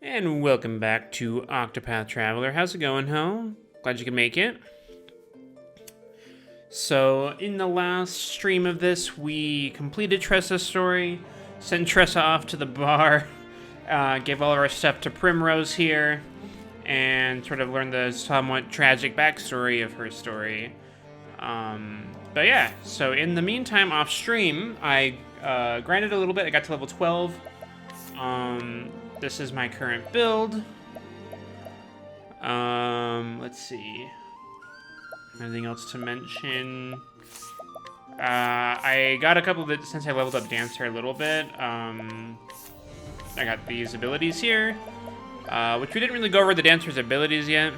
And welcome back to Octopath Traveler. How's it going, Hel? Glad you could make it. So, in the last stream of this, we completed Tressa's story, sent Tressa off to the bar, gave all of our stuff to Primrose here, and sort of learned the somewhat tragic backstory of her story. But yeah, so in the meantime, off stream, I grinded a little bit. I got to level 12. This is my current build. Let's see. Anything else to mention? I got a couple of it since I leveled up Dancer a little bit. I got these abilities here, which we didn't really go over the Dancer's abilities yet.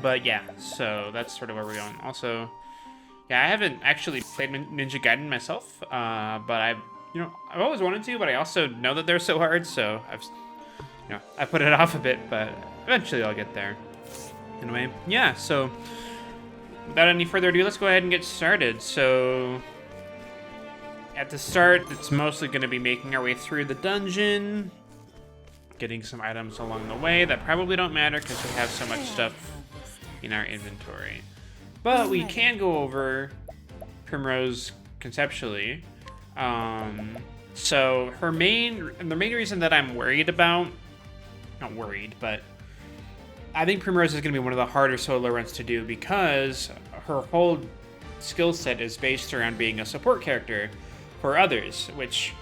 But yeah, so that's sort of where we're going. Also, yeah, I haven't actually played Ninja Gaiden myself, but I've always wanted to, but I also know that they're so hard, so I put it off a bit, but eventually I'll get there. Anyway, yeah, so without any further ado, let's go ahead and get started. So at the start, it's mostly going to be making our way through the dungeon, getting some items along the way that probably don't matter because we have so much stuff in our inventory. But we can go over Primrose conceptually. So the main reason that I'm worried about, not worried, but I think Primrose is going to be one of the harder solo runs to do because her whole skill set is based around being a support character for others, which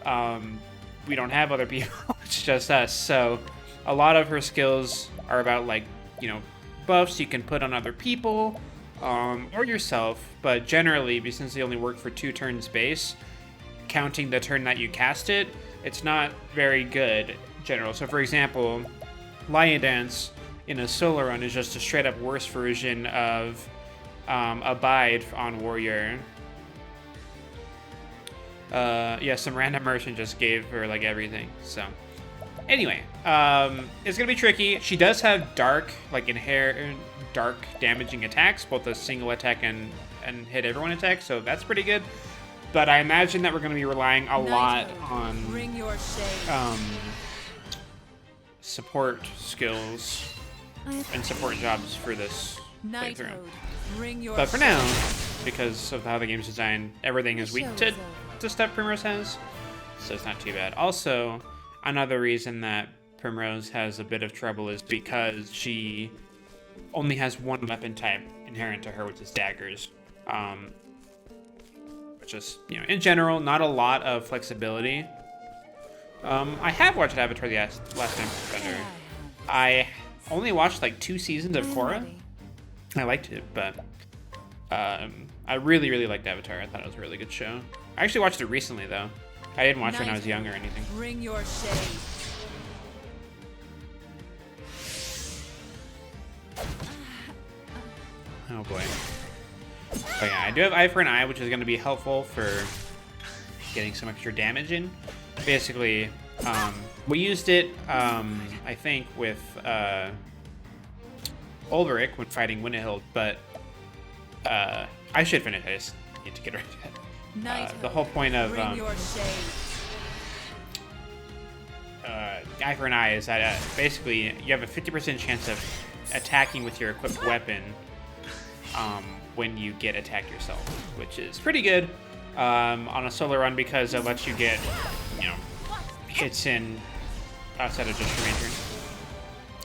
we don't have other people, it's just us. So a lot of her skills are about buffs you can put on other people or yourself, but generally, since they only work for 2 turns base, counting the turn that you cast it, it's not very good in general. So for example, Lion Dance in a solo run is just a straight up worse version of Abide on Warrior. Some random merchant just gave her everything, so anyway, it's gonna be tricky. She does have inherent dark damaging attacks, both a single attack and hit everyone attack, so that's pretty good. But I imagine that we're gonna be relying a lot on support skills and support jobs for this playthrough. But for now, because of how the game's designed, everything is weak to stuff Primrose has, so it's not too bad. Also, another reason that Primrose has a bit of trouble is because she only has one weapon type inherent to her, which is daggers. Which is, in general, not a lot of flexibility. I have watched Avatar the Last Airbender. I only watched 2 seasons of Korra. I liked it, but I really, really liked Avatar. I thought it was a really good show. I actually watched it recently, though. I didn't watch it when I was young or anything. Bring your shade. Oh boy. But yeah, I do have Eye for an Eye, which is going to be helpful for getting some extra damage in. Basically, we used it, I think, with Ulrich when fighting Winnehild, but I should finish. I just need to get rid of it. The whole point of Eye for an Eye is that basically you have a 50% chance of attacking with your equipped weapon when you get attacked yourself, which is pretty good on a solo run because it lets you get hits in outside of just your main turn.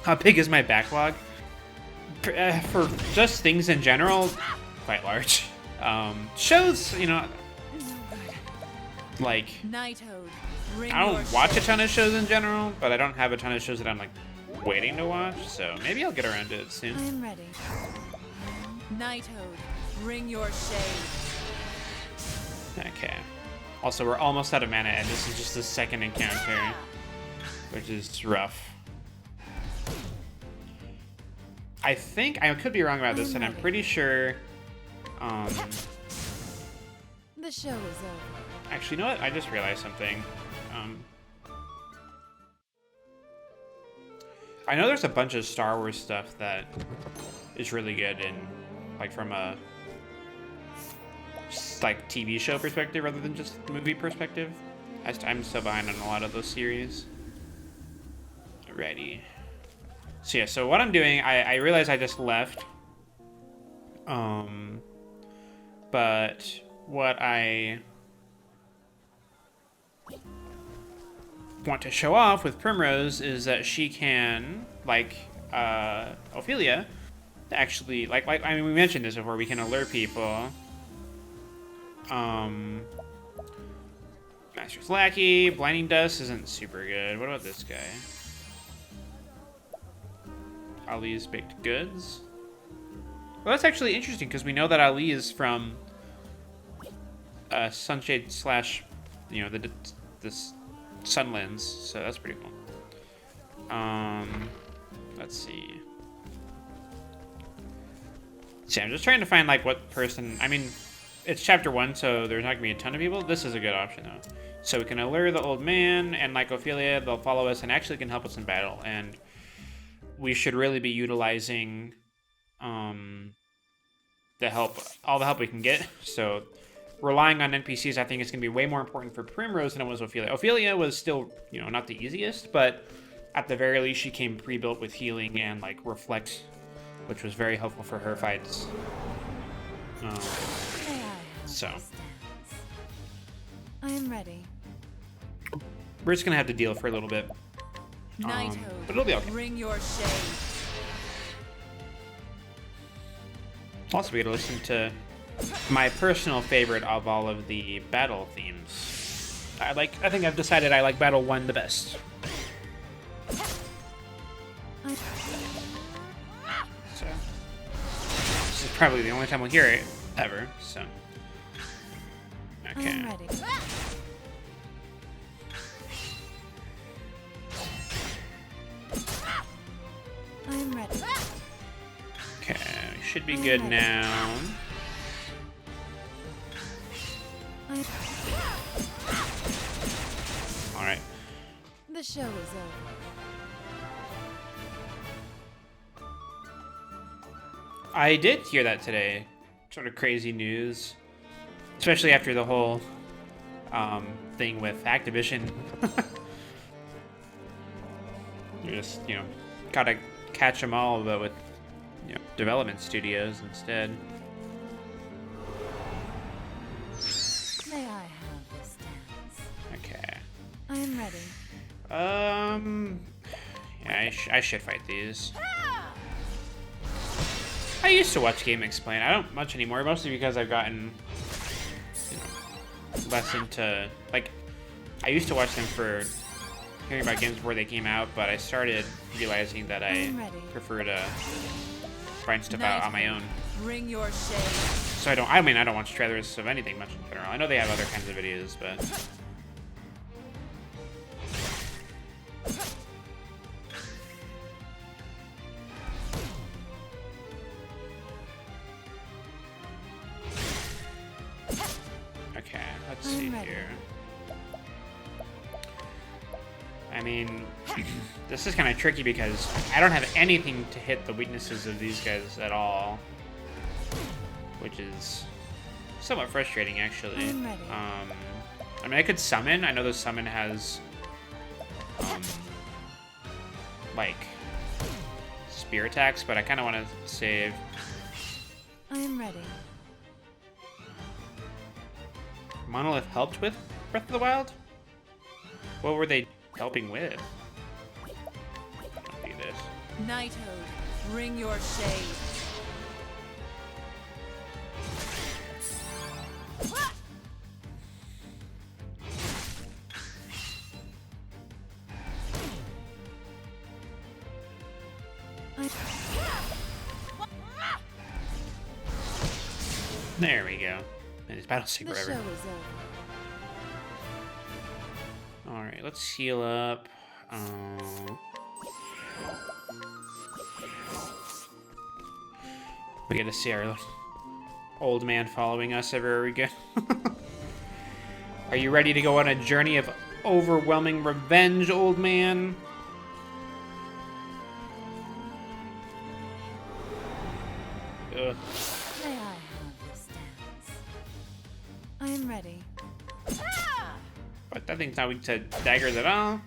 How big is my backlog? For just things in general, quite large. Shows, I don't watch a ton of shows in general, but I don't have a ton of shows that I'm waiting to watch, so maybe I'll get around to it soon. I am ready. Nighthode, bring your shade. Okay. Also, we're almost out of mana, and this is just the second encounter, which is rough. I think, I could be wrong about this, and I'm pretty sure, The show is over. Actually, you know what? I just realized something. I know there's a bunch of Star Wars stuff that is really good in, from a just like TV show perspective rather than just movie perspective. I'm so behind on a lot of those series. Ready. So yeah, so what I'm doing, I realize I just left. But what I want to show off with Primrose is that she can, like Ophelia, actually, like I mean, we mentioned this before, we can alert people. Master's Lackey, Blinding Dust isn't super good. What about this guy? Ali's Baked Goods. Well, that's actually interesting because we know that Ali is from Sunshade slash, you know, this Sunlands, so that's pretty cool. Let's see. See, I'm just trying to find like what person. I mean, it's chapter 1, so there's not gonna be a ton of people. This is a good option though. So we can allure the old man, and like Ophelia, they'll follow us and actually can help us in battle. And we should really be utilizing the help, all the help we can get. So relying on NPCs, I think, is going to be way more important for Primrose than it was Ophelia. Ophelia was still, you know, not the easiest, but at the very least, she came pre-built with healing and like reflect, which was very helpful for her fights. So I am ready. We're just going to have to deal for a little bit. Knighthood, but it'll be okay. bring your shade. Also, we get to listen to my personal favorite of all of the battle themes. I think I've decided I like Battle 1 the best. So this is probably the only time we'll hear it ever. So okay. I'm ready. I'm ready. Okay, we should be good now. All right. The show is over. I did hear that today. Sort of crazy news, especially after the whole thing with Activision. You just, you know, gotta catch them all, but with, you know, development studios instead. May I have this dance? Okay. I am ready. Yeah, I should fight these. I used to watch Game Explain. I don't much anymore, mostly because I've gotten, you know, less into, like, I used to watch them for hearing about games before they came out, but I started realizing that I prefer to find stuff out on my own. Bring your shade. So I don't watch trailers of anything much in general. I know they have other kinds of videos, but okay, let's see here. I mean, this is kind of tricky because I don't have anything to hit the weaknesses of these guys at all, which is somewhat frustrating, actually. I mean, I could summon. I know the summon has, like, spear attacks, but I kind of want to save. I am ready. Monolith helped with Breath of the Wild? What were they helping with? Don't do this. Knighthood, bring your shade. There we go. And his battle's take The show forever. is over. Alright, let's heal up. We get to see our old man following us everywhere we go. Are you ready to go on a journey of overwhelming revenge, old man? Ugh. May I have this dance? But that thing's not weak to daggers at all.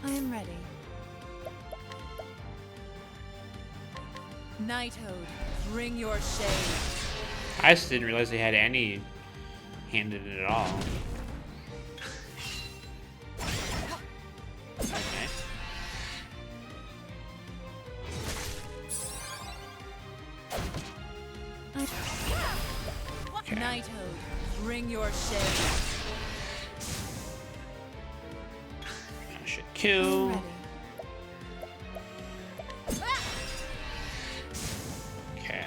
I am ready. Knighthood, bring your shade. I just didn't realize they had any hand in it at all. Okay. Okay. Knighthood, bring your shade. That should I kill. am ready. Okay.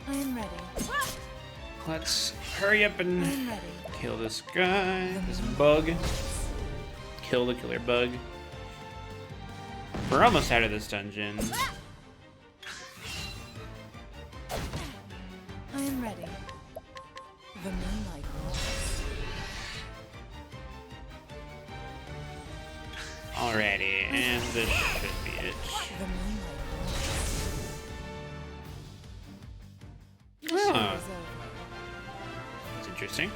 I am ready. Let's hurry up I and am ready. kill this guy, this bug. Kill the killer bug. We're almost out of this dungeon. I am ready. The moonlight rolls. Alrighty, and this should be it. The moonlight rolls. The Oh. show is over. That's interesting.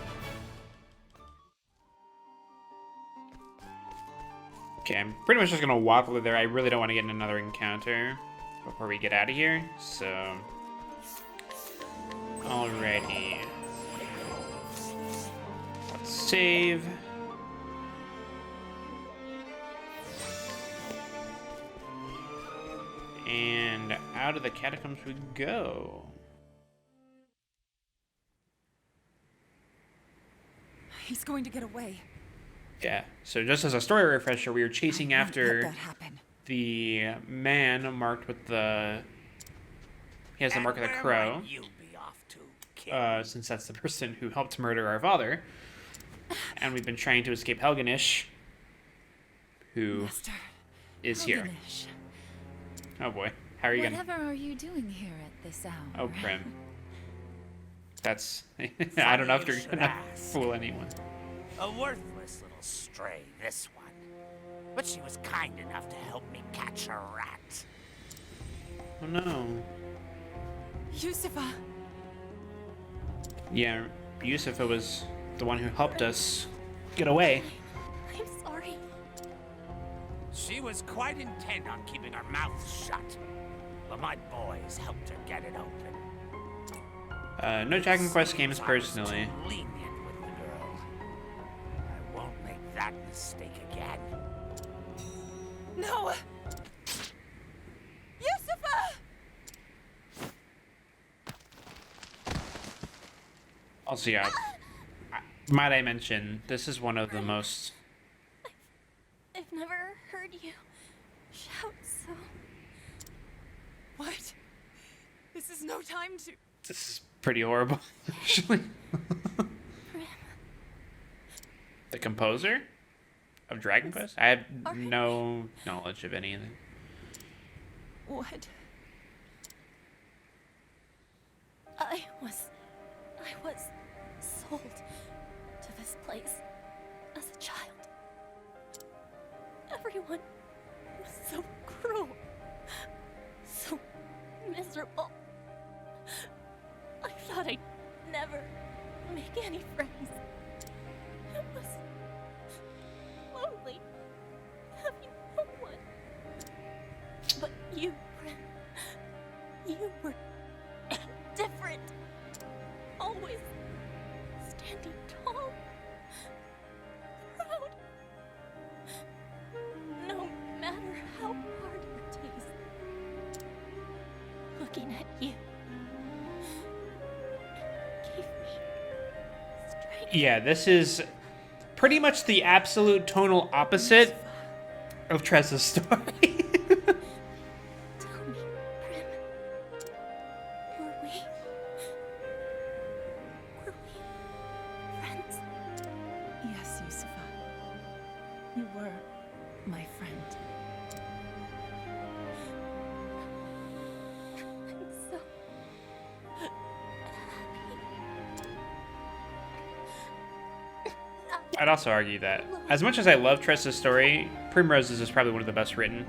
Okay, I'm pretty much just gonna walk over there. I really don't want to get in another encounter before we get out of here, so... Alrighty. Let's save. And out of the catacombs we go. He's going to get away. Yeah, so just as a story refresher, we were chasing after Let that happen. the man marked with the... He has the mark of the crow. You be off to, kid? Since that's the person who helped murder our father. And we've been trying to escape Helgenish, who Master is here. Helgenish. Oh boy, how are you gonna... Whatever are you doing here at this hour? Oh, Prim. That's... I don't know if you're gonna fool anyone. A worthless little stray, this one. But she was kind enough to help me catch a rat. Oh no. Yusufa! Yeah, Yusufa was the one who helped us get away. I'm sorry. She was quite intent on keeping her mouth shut. But my boys helped her get it open. No Dragon Quest games Seems I was personally. too lenient with the girl. I won't make that mistake again. No! Yusufa! Also, yeah, might I mention, this is one of the most... I've never heard you shout so. What? This is no time to... This is pretty horrible, actually. The composer of Dragon Quest? I have no knowledge of any of it. What? I was sold to this place as a child. Everyone was so cruel, so miserable. I thought I'd never make any friends. It was lonely having no one. But you, Prim, you were different. Always standing tall, proud. No matter how hard it tastes, looking at you gave me strength. Yeah, this is pretty much the absolute tonal opposite of Tressa's story. Tell me, Prim, were we friends? Yes, Yusufa. You were my friend. I'm so happy. I'd also argue that, as much as I love Tressa's story, Primrose's is probably one of the best written.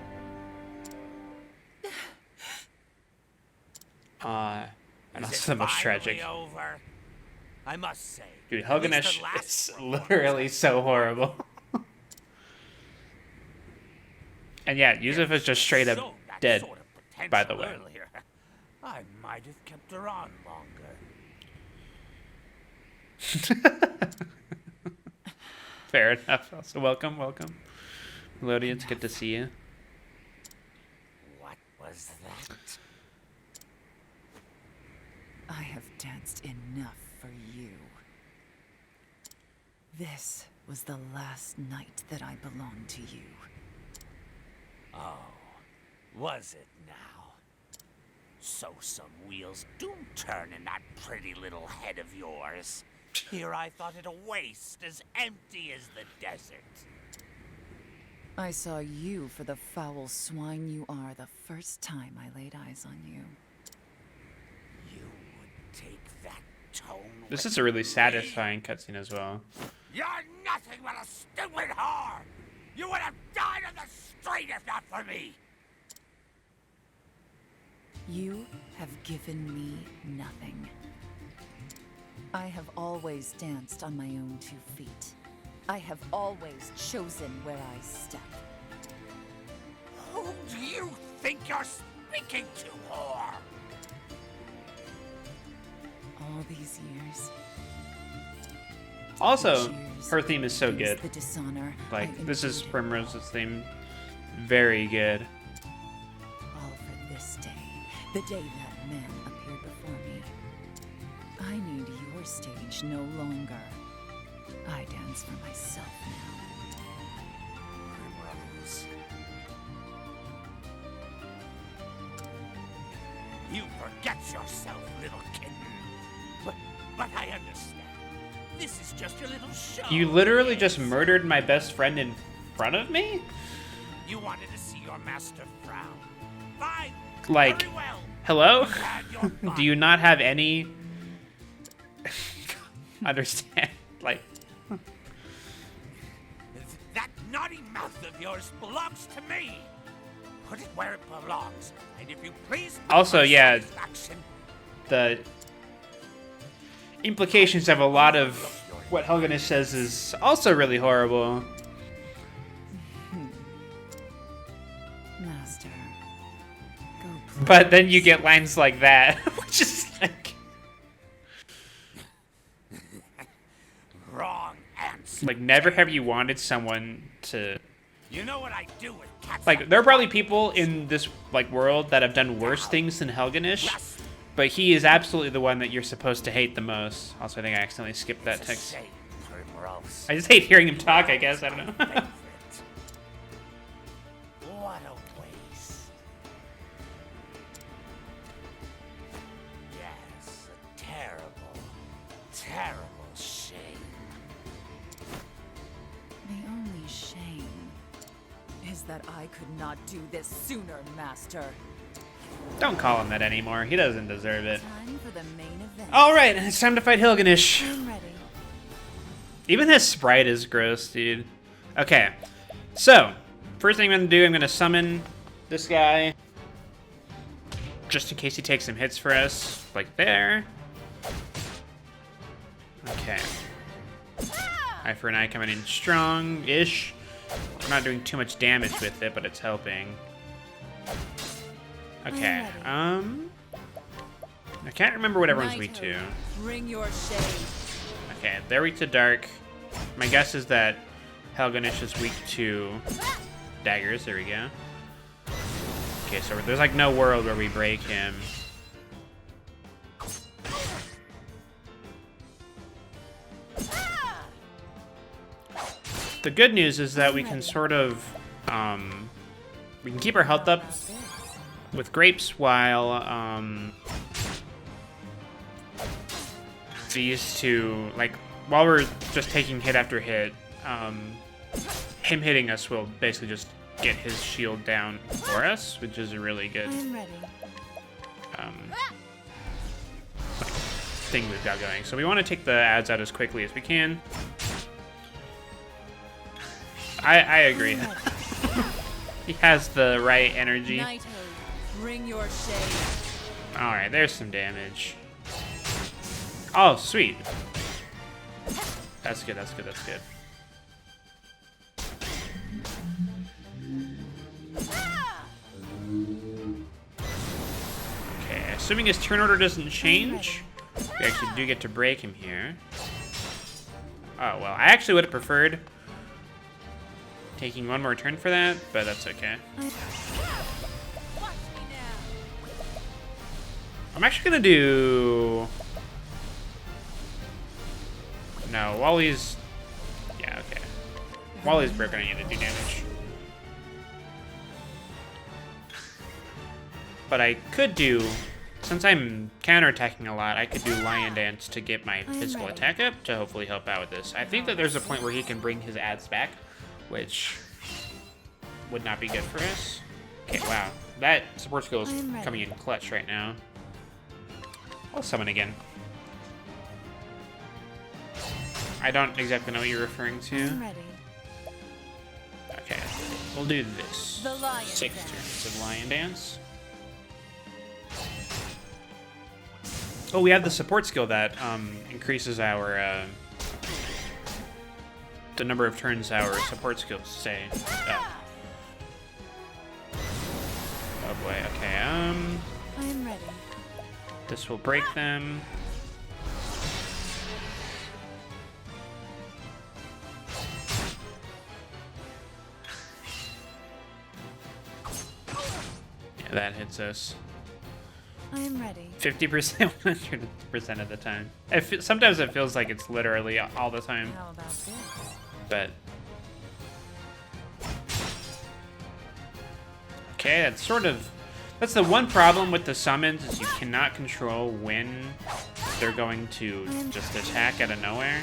And also the most tragic. Over? I must say, Dude, at least Helgenish the last is one was. literally so horrible. And yeah, Yusuf is just straight up Showed that dead, sort of potential by the way. earlier. I might have kept her on longer. Fair enough. Also, welcome. Melody, it's good to see you. What was that? I have danced enough for you. This was the last night that I belonged to you. Oh, was it now? So some wheels do turn in that pretty little head of yours. Here I thought it a waste, as empty as the desert. I saw you for the foul swine you are the first time I laid eyes on you. You would take that tone. This with is a really me? satisfying cutscene as well. You're nothing but a stupid whore! You would have died on the street if not for me! You have given me nothing. I have always danced on my own 2 feet. I have always chosen where I step. Who do you think you're speaking to, whore? All these years. Also, Cheers. her theme is so Is good. the dishonor Like, I this is endured. Primrose's theme. Very good. All for this day, the day that man appeared before me. I need your stage no longer. I dance for myself now. Primrose. You forget yourself, little kitten. But I understand. This is just your little show. You literally yes? just murdered my best friend in front of me? You wanted to see your master frown. Fine. Like, Very well. hello? You had your fun. Do you not have any... understand? Like, That naughty mouth of yours belongs to me. Put it where it belongs. And if you please... Also, for yeah. satisfaction, the implications of a lot of what Helgenish says is also really horrible. Master, go please. But then you get lines like that, which is like... Wrong answer. Like, never have you wanted someone to... You know what I do with cats. Like, there are probably people in this, like, world that have done worse things than Helgenish, but he is absolutely the one that you're supposed to hate the most. Also, I think I accidentally skipped that It's a text. shame, Primrose. I just hate hearing him talk, I guess. I don't know. Favorite. What a waste. Yes, a terrible, terrible shame. The only shame is that I could not do this sooner, Master. Don't call him that anymore. He doesn't deserve it. Time for the main event. Alright, it's time to fight Helgenish. I'm ready. Even his sprite is gross, dude. Okay, so, first thing I'm gonna do, I'm gonna summon this guy. Just in case he takes some hits for us. Like there. Okay. Eye for an eye coming in strong-ish. I'm not doing too much damage with it, but it's helping. Okay, I can't remember what everyone's weak to. Bring your shade. Okay, they're weak to dark. My guess is that Helgenish is weak to daggers. There we go. Okay, so there's like no world where we break him. The good news is that we can sort of, we can keep our health up with grapes while, these two, like, while we're just taking hit after hit, him hitting us will basically just get his shield down for us, which is a really good I'm ready. thing we've got going. So we want to take the ads out as quickly as we can. I agree. He has the right energy. Night bring your shade. Alright, there's some damage. Oh, sweet. That's good, that's good, that's good. Okay, assuming his turn order doesn't change, we actually do get to break him here. Oh, well, I actually would have preferred taking one more turn for that, but that's okay. I'm actually gonna do... No, while he's... Yeah, okay. While he's broken, I need to do damage. But I could do... Since I'm counterattacking a lot, I could do Lion Dance to get my physical attack up to hopefully help out with this. I think that there's a point where he can bring his ads back, which would not be good for us. Okay, wow. That support skill is coming in clutch right now. I'll summon again. I don't exactly know what you're referring to. Okay, we'll do this. 6 turns of Lion Dance. Oh, we have the support skill that increases our the number of turns our support skills stay. Oh boy. Okay. I'm ready. This will break them. Yeah, that hits us. I am ready. 50%, 100% of the time. Sometimes it feels like it's literally all the time. How about this? But okay, that's sort of... That's the one problem with the summons, is you cannot control when they're going to just attack out of nowhere.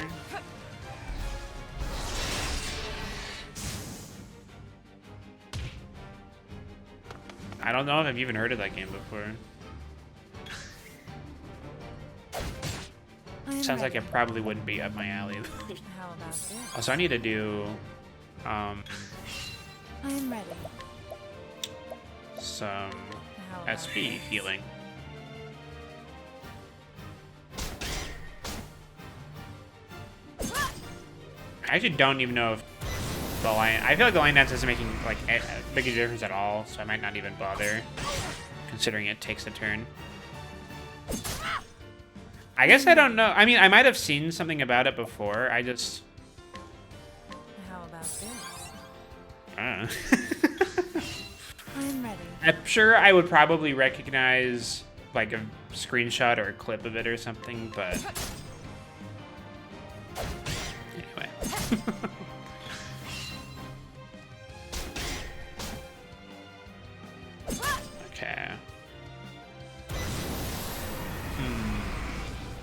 I don't know if I've even heard of that game before. Sounds like it probably wouldn't be up my alley. How about this? Also, I need to do I am ready. some How about SP this? healing. I actually don't even know if the line... I feel like the line dance isn't making like a big a difference at all, so I might not even bother, considering it takes a turn. I guess I don't know. I mean, I might have seen something about it before. I just... How about this? I don't know. I'm ready. I'm sure I would probably recognize like a screenshot or a clip of it or something, but anyway. Okay.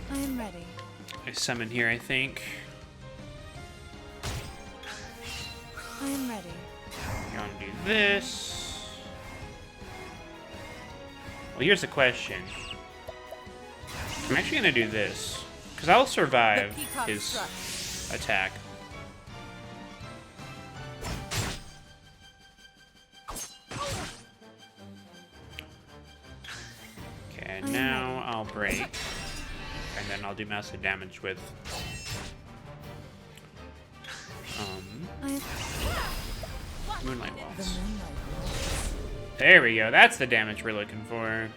I am ready. I summon here, I think. I am ready. You want to do this? Well, here's the question. I'm actually going to do this, because I'll survive his attack. Okay, now I'll break, and then I'll do massive damage with Moonlight Waltz. There we go. That's the damage we're looking for.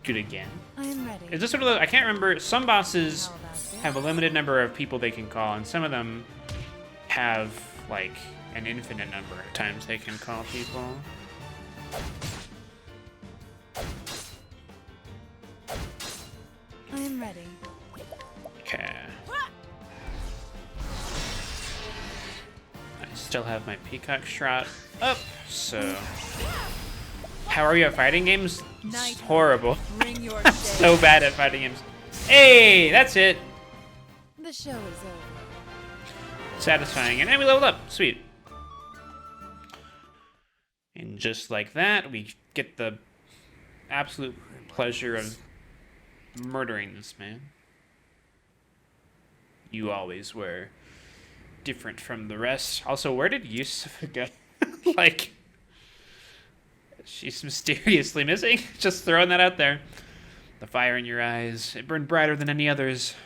Do it again. I am ready. Is this sort of I can't remember. Some bosses have a limited number of people they can call, and some of them have like an infinite number of times they can call people. I am ready. Okay. I still have my Peacock Shroud up, so... How are you at fighting games? It's horrible. Bring your So bad at fighting games. Hey, that's it. The show is over. Satisfying. And then we leveled up. Sweet. And just like that, we get the absolute pleasure of murdering this man. You always were different from the rest. Also, where did Yusufa go? Like, she's mysteriously missing. Just throwing that out there. The fire in your eyes, it burned brighter than any others.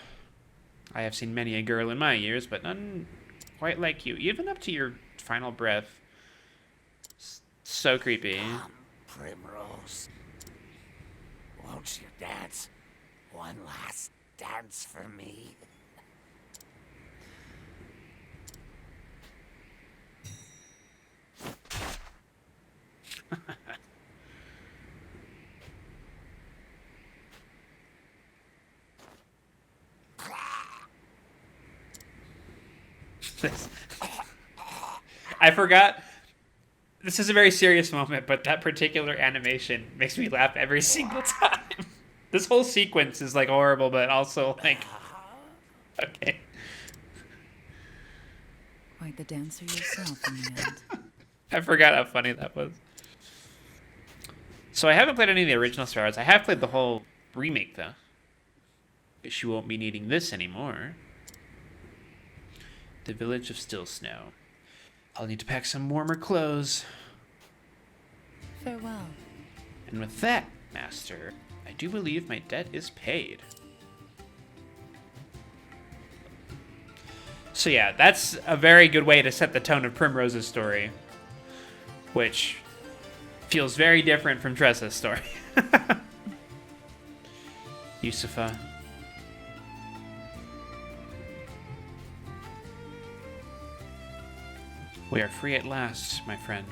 I have seen many a girl in my years, but none quite like you, even up to your final breath. So creepy. Come, Primrose. Won't you dance? One last dance for me. I forgot. This is a very serious moment, but that particular animation makes me laugh every single time. This whole sequence is like horrible, but also like, okay. Quite the dancer yourself in the end. I forgot how funny that was. So I haven't played any of the original Star Wars. I have played the whole remake, though. Guess you won't be needing this anymore. The Village of Still Snow. I'll need to pack some warmer clothes. Farewell. And with that, Master, I do believe my debt is paid. So yeah, that's a very good way to set the tone of Primrose's story, which feels very different from Tressa's story. Yusufa. We are free at last, my friend.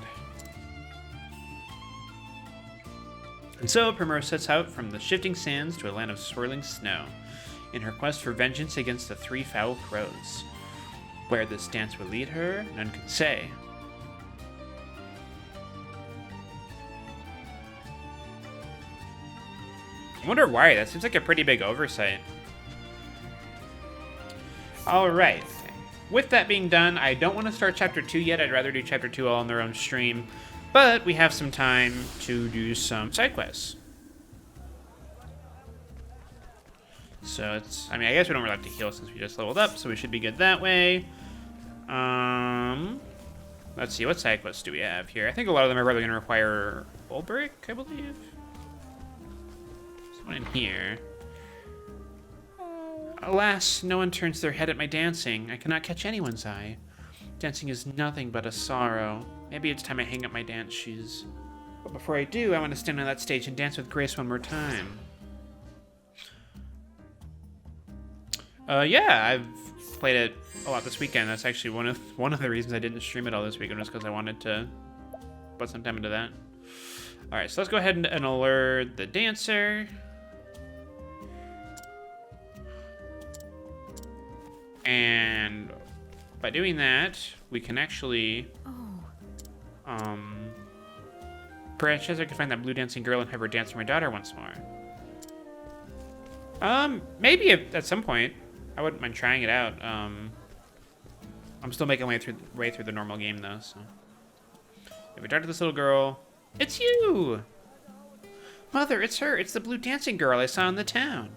And so Primrose sets out from the shifting sands to a land of swirling snow, in her quest for vengeance against the three foul crows. Where this dance will lead her, none can say. I wonder why. That seems like a pretty big oversight. Alright. With that being done, I don't want to start Chapter 2 yet. I'd rather do Chapter 2 all on their own stream. But we have some time to do some side quests. So it's... I mean, I guess we don't really have to heal since we just leveled up, so we should be good that way. Let's see, what side quests do we have here? I think a lot of them are probably going to require Ulbrick, I believe. There's one in here. Alas, no one turns their head at my dancing. I cannot catch anyone's eye. Dancing is nothing but a sorrow. Maybe it's time I hang up my dance shoes. But before I do, I want to stand on that stage and dance with Grace one more time. Yeah, I've played it a lot this weekend. That's actually one of the reasons I didn't stream it all this weekend, was because I wanted to put some time into that. All right, so let's go ahead and alert the dancer. And by doing that, we can actually, perhaps I can find that blue dancing girl and have her dance for my daughter once more. Maybe at some point. I wouldn't mind trying it out. I'm still making way through the normal game though, so. If we talk to this little girl, it's you! Mother, it's her. It's the blue dancing girl I saw in the town.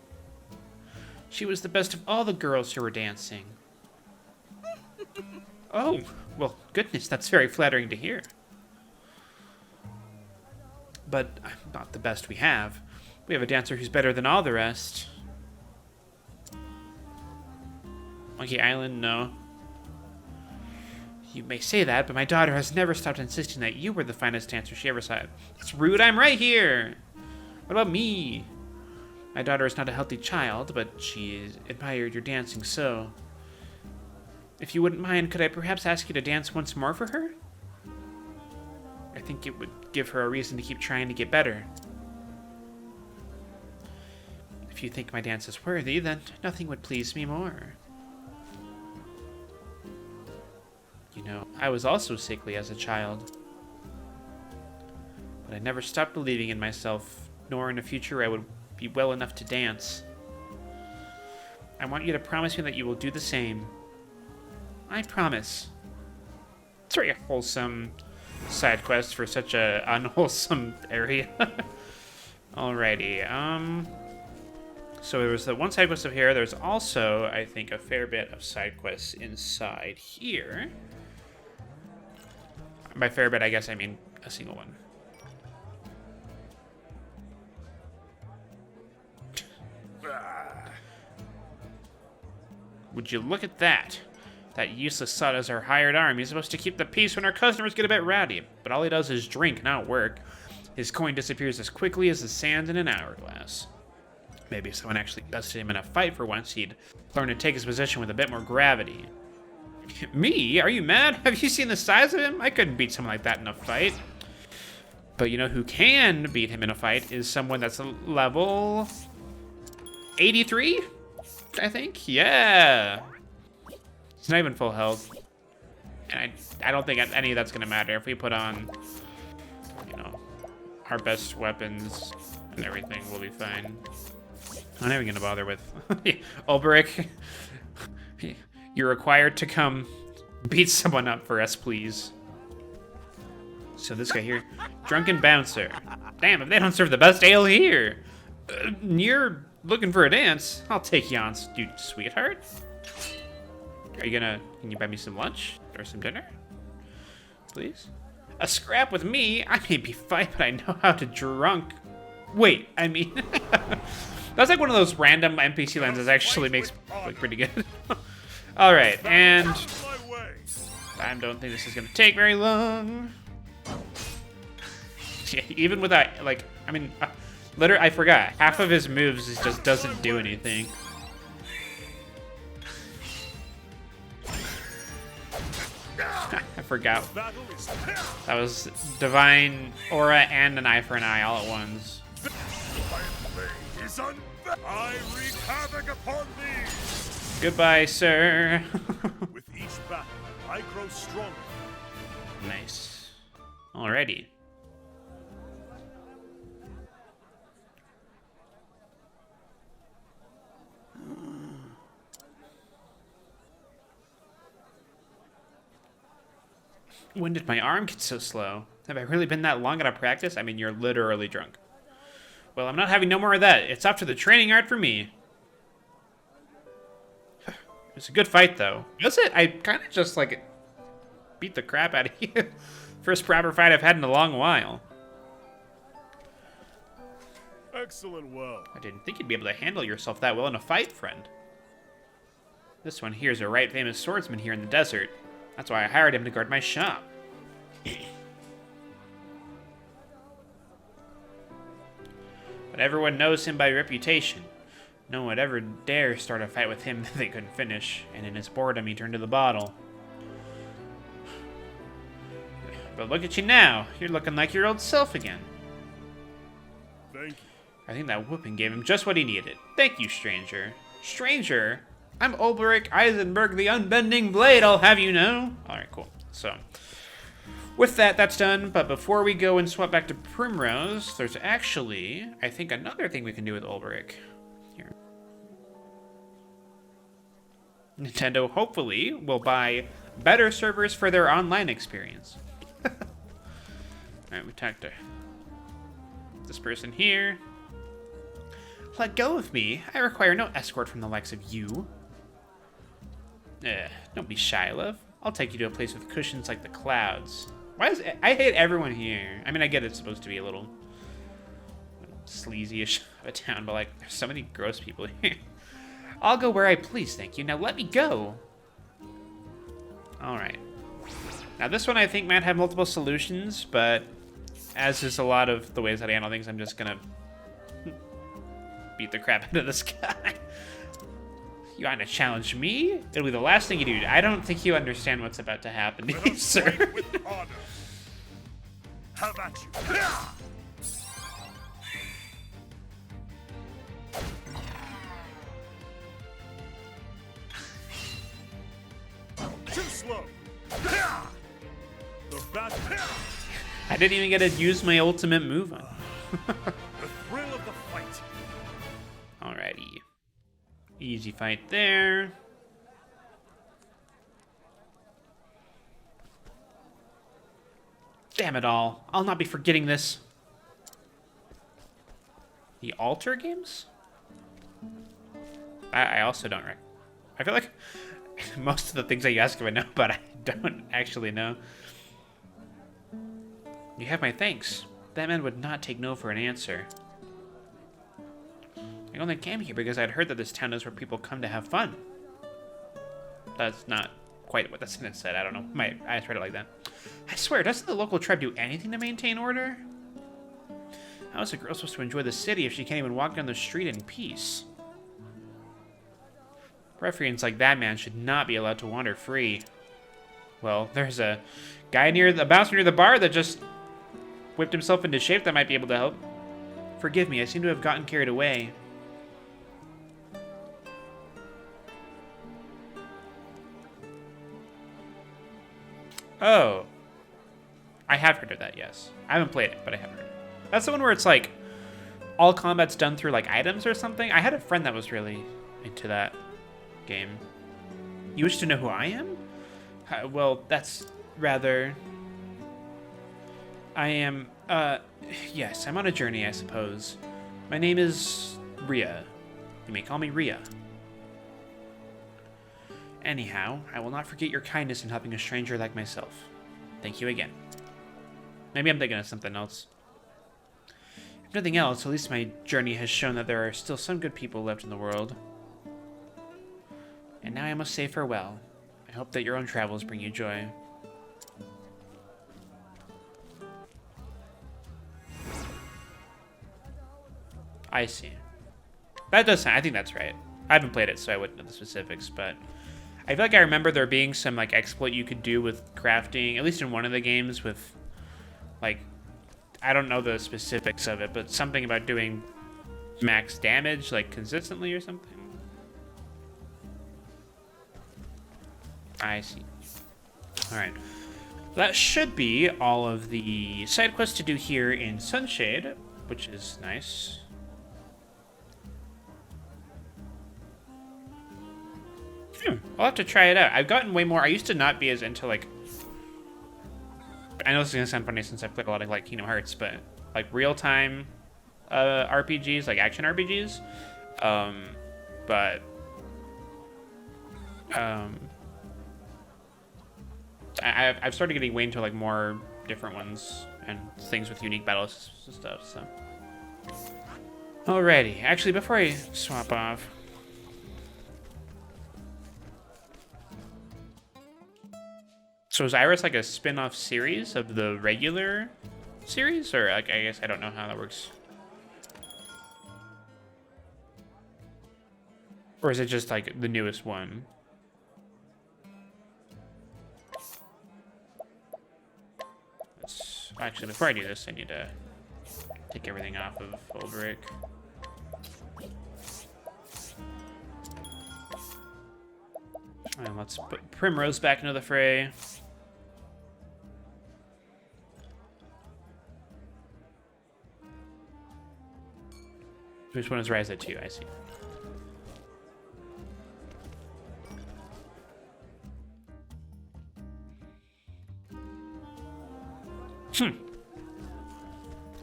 She was the best of all the girls who were dancing. Oh, well, goodness, that's very flattering to hear. But I'm not the best we have. We have a dancer who's better than all the rest. Monkey Island, no. You may say that, but my daughter has never stopped insisting that you were the finest dancer she ever saw. It's rude, I'm right here! What about me? My daughter is not a healthy child, but she admired your dancing so. If you wouldn't mind, could I perhaps ask you to dance once more for her? I think it would give her a reason to keep trying to get better. If you think my dance is worthy, then nothing would please me more. You know, I was also sickly as a child. But I never stopped believing in myself, nor in the future I would be well enough to dance. I want you to promise me that you will do the same. I promise. It's a very wholesome side quest for such a unwholesome area. Alrighty, So there was the one side quest up here. There's also, I think, a fair bit of side quests inside here. By fair bit, I guess I mean a single one. Would you look at that? That useless sod is our hired arm. He's supposed to keep the peace when our customers get a bit rowdy. But all he does is drink, not work. His coin disappears as quickly as the sand in an hourglass. Maybe if someone actually bested him in a fight for once, he'd learn to take his position with a bit more gravity. Me? Are you mad? Have you seen the size of him? I couldn't beat someone like that in a fight. But you know who can beat him in a fight is someone that's level 83, I think? Yeah. He's not even full health. And I don't think any of that's going to matter if we put on, you know, our best weapons and everything, we'll be fine. I'm not even gonna bother with Ulbrich. You're required to come beat someone up for us, please. So this guy here, Drunken Bouncer. Damn, if they don't serve the best ale here. You're looking for a dance? I'll take you on, you sweetheart. Can you buy me some lunch or some dinner? Please? A scrap with me? I may be fine, but I know how to drunk. Wait, I mean... That's like one of those random NPC lines that actually makes look pretty good. Alright, and... I don't think this is gonna take very long. Yeah, even without, like, I mean... literally, I forgot. Half of his moves just doesn't do anything. I forgot. That was Divine Aura and an eye for an eye all at once. I wreak havoc upon thee. Goodbye, sir. With each battle, I grow stronger. Nice. Alrighty. When did my arm get so slow? Have I really been that long out of practice? I mean, you're literally drunk. Well, I'm not having no more of that. It's up to the training art for me. It was a good fight, though. Was it? I kind of just, like, beat the crap out of you. First proper fight I've had in a long while. Excellent well. I didn't think you'd be able to handle yourself that well in a fight, friend. This one here's a right famous swordsman here in the desert. That's why I hired him to guard my shop. But everyone knows him by reputation. No one would ever dare start a fight with him that they couldn't finish, and in his boredom he turned to the bottle. But look at you now. You're looking like your old self again. Thank you. I think that whooping gave him just what he needed. Thank you, stranger. Stranger? I'm Ulbrich Eisenberg, the Unbending Blade, I'll have you know. Alright, cool. So, with that, that's done. But before we go and swap back to Primrose, there's actually, I think, another thing we can do with Ulbrich. Here. Nintendo, hopefully, will buy better servers for their online experience. Alright, we talked to this person here. Let go of me. I require no escort from the likes of you. Don't be shy, love. I'll take you to a place with cushions like the clouds. Why is it? I hate everyone here. I mean, I get it's supposed to be a little sleazy-ish of a town, but like, there's so many gross people here. I'll go where I please, thank you. Now let me go. Alright. Now this one I think might have multiple solutions, but as is a lot of the ways that I handle things, I'm just gonna beat the crap out of this guy. You want to challenge me? It'll be the last thing you do. I don't think you understand what's about to happen to you, sir. With honor. How about you? Too slow. The bat. I didn't even get to use my ultimate move on. The thrill of the fight. Alrighty. Easy fight there. Damn it all. I'll not be forgetting this. The altar games? I also don't I feel like most of the things that you ask if I know, but I don't actually know. You have my thanks. That man would not take no for an answer. I only came here because I'd heard that this town is where people come to have fun. That's not quite what the sentence said. I don't know. I just read it like that. I swear, doesn't the local tribe do anything to maintain order? How is a girl supposed to enjoy the city if she can't even walk down the street in peace? Ruffians like that man should not be allowed to wander free. Well, there's a guy bouncer near the bar that just whipped himself into shape that might be able to help. Forgive me, I seem to have gotten carried away. Oh. I have heard of that, yes. I haven't played it, but I have heard of it. That's the one where it's like all combat's done through like items or something. I had a friend that was really into that game. You wish to know who I am? Well, that's rather... I am, yes, I'm on a journey, I suppose. My name is Ria. You may call me Ria. Anyhow, I will not forget your kindness in helping a stranger like myself. Thank you again. Maybe I'm thinking of something else. If nothing else, at least my journey has shown that there are still some good people left in the world. And now I must say farewell. I hope that your own travels bring you joy. I see. That does sound... I think that's right. I haven't played it, so I wouldn't know the specifics, but... I feel like I remember there being some, like, exploit you could do with crafting, at least in one of the games, with, like... I don't know the specifics of it, but something about doing max damage, like, consistently or something. I see. Alright. That should be all of the side quests to do here in Sunshade, which is nice. I'll have to try it out. I've gotten way more. I used to not be as into, like... I know this is going to sound funny since I've played a lot of, like, Kingdom Hearts, but, like, real-time RPGs, like, action RPGs. I've started getting way into, like, more different ones and things with unique battle systems and stuff, so... Alrighty. Actually, before I swap off... So is Iris like a spin-off series of the regular series? Or, like, I guess I don't know how that works. Or is it just, like, the newest one? Actually, before I do this, I need to take everything off of Ulbrich. And let's put Primrose back into the fray. Which one is Ryza 2? I see.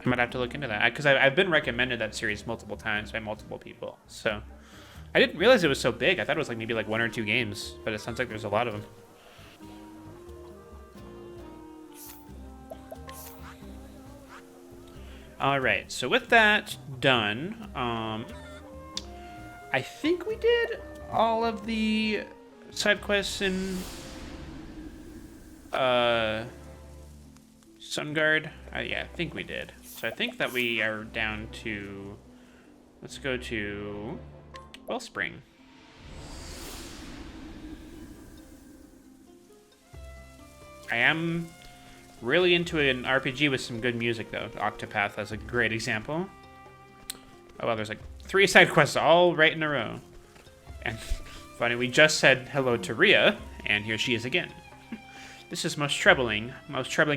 I might have to look into that, because I've been recommended that series multiple times by multiple people. So I didn't realize it was so big. I thought it was like maybe like 1 or 2 games, but it sounds like there's a lot of them. All right, so with that done, I think we did all of the side quests in Sunguard. Yeah, I think we did. So I think that we are down to, let's go to Wellspring. I am really into an RPG with some good music, though. Octopath is a great example. Oh, well, there's like 3 side quests all right in a row. And funny, we just said hello to Ria, and here she is again. This is most troubling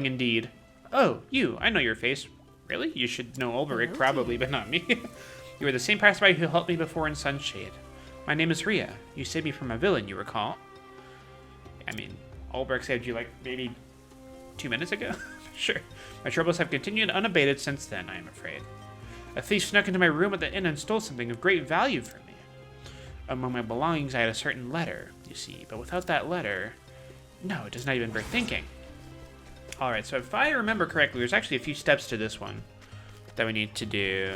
indeed. Oh, you, I know your face. Really? You should know Ulbrich, probably, but not me. You were the same passerby who helped me before in Sunshade. My name is Ria. You saved me from a villain, you recall? I mean, Ulbrich saved you like maybe 2 minutes ago? Sure. My troubles have continued unabated since then, I am afraid. A thief snuck into my room at the inn and stole something of great value from me. among my belongings, I had a certain letter, you see. But without that letter, no, it does not even bear thinking. All right, so if I remember correctly, there's actually a few steps to this one that we need to do.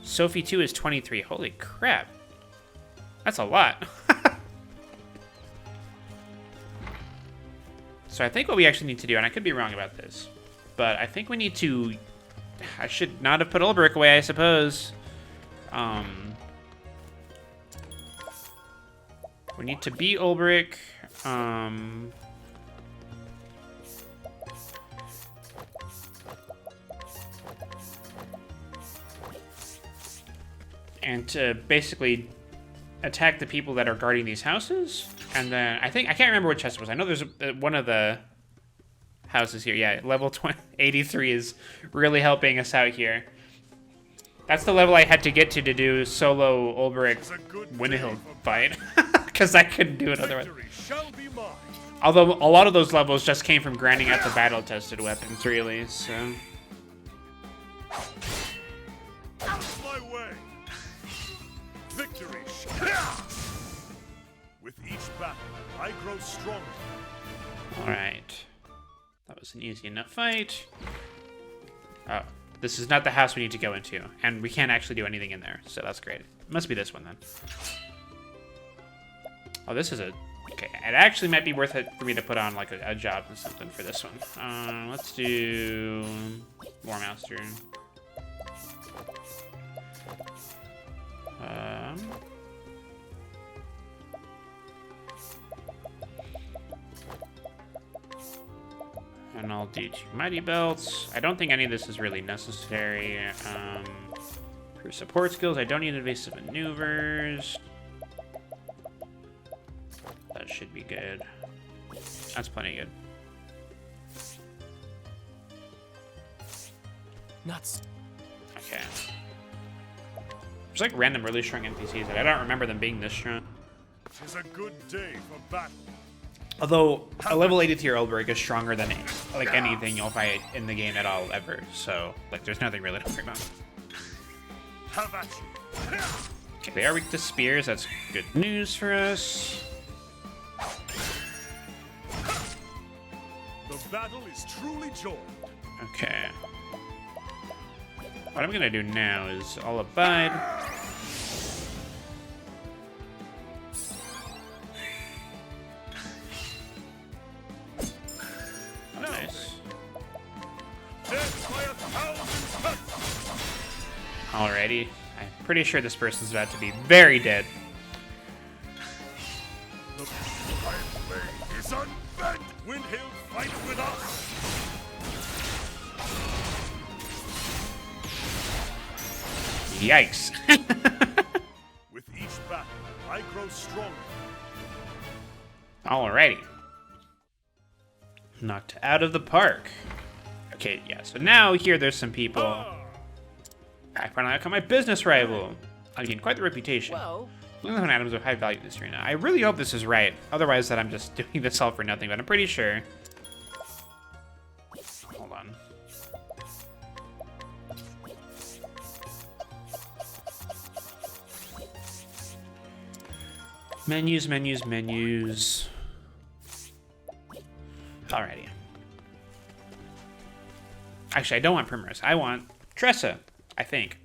Sophie 2 is 23. Holy crap. That's a lot. So I think what we actually need to do, and I could be wrong about this, but I think we need to... I should not have put Ulbrich away, I suppose. We need to beat Ulbrich. And to basically attack the people that are guarding these houses. And then I can't remember what chest it was. I know there's one of the houses here. Yeah, level 83 is really helping us out here. That's the level I had to get to do solo Ulbrich Winnehill fight. Because I couldn't do it otherwise. Although a lot of those levels just came from grinding out the battle-tested weapons, really, so... My way. Victory. With each battle, I grow stronger. Alright. That was an easy enough fight. Oh, this is not the house we need to go into. And we can't actually do anything in there, so that's great. It must be this one, then. Oh, this is a... Okay, it actually might be worth it for me to put on, like, a job or something for this one. Let's do... War Master. And I'll do 2 Mighty Belts. I don't think any of this is really necessary. For support skills, I don't need evasive maneuvers. That should be good. That's plenty good. Nuts. Okay. There's like random really strong NPCs. I don't remember them being this strong. It's a good day for battle. Although a level 83 Ulbrich is stronger than like anything you'll fight in the game at all ever. So like there's nothing really to worry about. How about you? Okay, they are weak to spears. That's good news for us. The battle is truly joined. Okay. What I'm gonna do now is I'll abide. Oh, nice. Death by 1,000 cuts. Alrighty. I'm pretty sure this person's about to be very dead. The Iron Blade is unbent. Windhill, fight with us. Yikes. With each battle, I grow stronger. Alrighty. Knocked out of the park. Okay, yeah, so now here there's some people. I finally got my business rival. I gained quite the reputation. Whoa. Looking at items of high value this arena. I really hope this is right. Otherwise, that I'm just doing this all for nothing, but I'm pretty sure. Hold on. Menus, menus, menus. Alrighty. Actually, I don't want Primrose. I want Tressa, I think.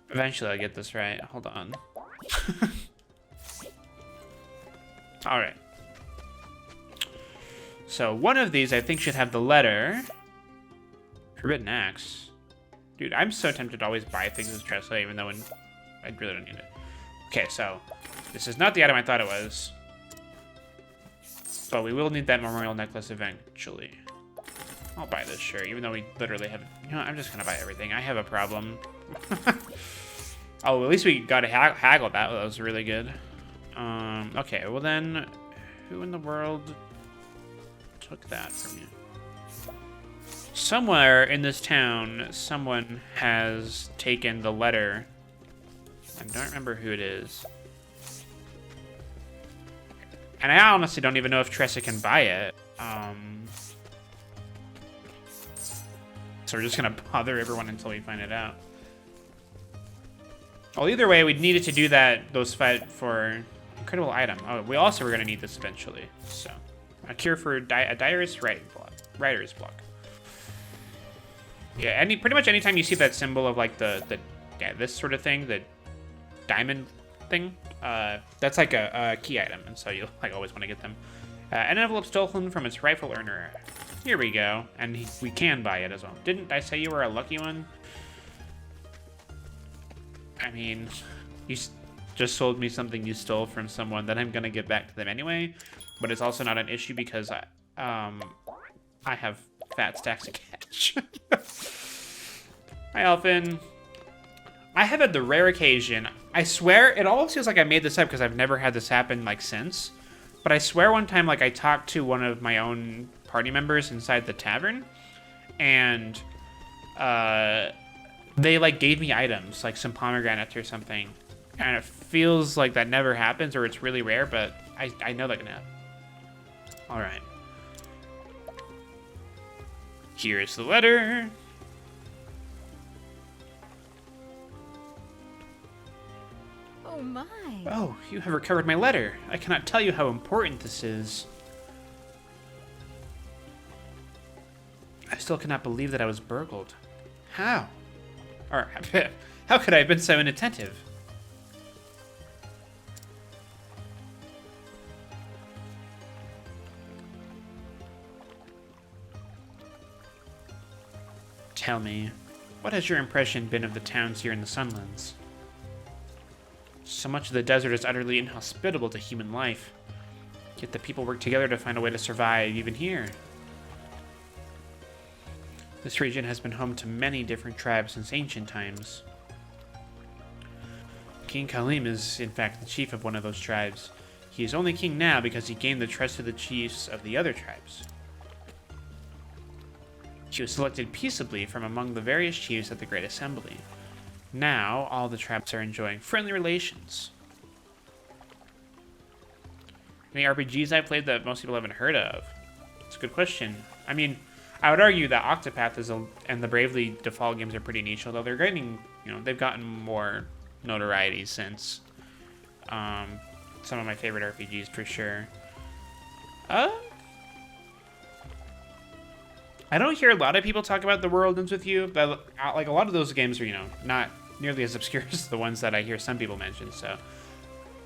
Eventually I'll get this right. Hold on. Alright. So one of these I think should have the letter. Forbidden Axe. Dude, I'm so tempted to always buy things as Tressa, even though I really don't need it. Okay, so this is not the item I thought it was. But we will need that memorial necklace eventually. I'll buy this, sure, even though we literally have... You know what, I'm just gonna buy everything. I have a problem. Oh, at least we got to haggle that. That was really good. Okay, well then... Who in the world took that from you? Somewhere in this town, someone has taken the letter. I don't remember who it is. And I honestly don't even know if Tressa can buy it. So we're just gonna bother everyone until we find it out. Well, either way, we needed to do those fight for incredible item. Oh, we also were gonna need this eventually. So, a cure for a diarist writer's block. Yeah, pretty much anytime you see that symbol of like this sort of thing, the diamond thing, that's like a key item, and so you'll like always want to get them. An envelope stolen from its rightful earner. Here we go, and we can buy it as well. Didn't I say you were a lucky one? I mean, you just sold me something you stole from someone that I'm gonna give back to them anyway, but it's also not an issue because I have fat stacks of cash. Hi, Elfin. I have had the rare occasion. I swear, it almost feels like I made this up because I've never had this happen like since. But I swear one time, like I talked to one of my own party members inside the tavern, and they like gave me items, like some pomegranates or something. And it feels like that never happens, or it's really rare, but I know that can happen. All right. Here's the letter. Oh my. Oh, you have recovered my letter. I cannot tell you how important this is. I still cannot believe that I was burgled. How? Or, how could I have been so inattentive? Tell me, what has your impression been of the towns here in the Sunlands? So much of the desert is utterly inhospitable to human life. Yet the people work together to find a way to survive, even here. This region has been home to many different tribes since ancient times. King Kalim is, in fact, the chief of one of those tribes. He is only king now because he gained the trust of the chiefs of the other tribes. He was selected peaceably from among the various chiefs at the Great Assembly. Now, all the tribes are enjoying friendly relations. Any RPGs I've played that most people haven't heard of? It's a good question. I mean, I would argue that Octopath and the Bravely Default games are pretty niche, although they're getting, they've gotten more notoriety since. Some of my favorite RPGs for sure. I don't hear a lot of people talk about The World Ends With You, but like a lot of those games are, not nearly as obscure as the ones that I hear some people mention, so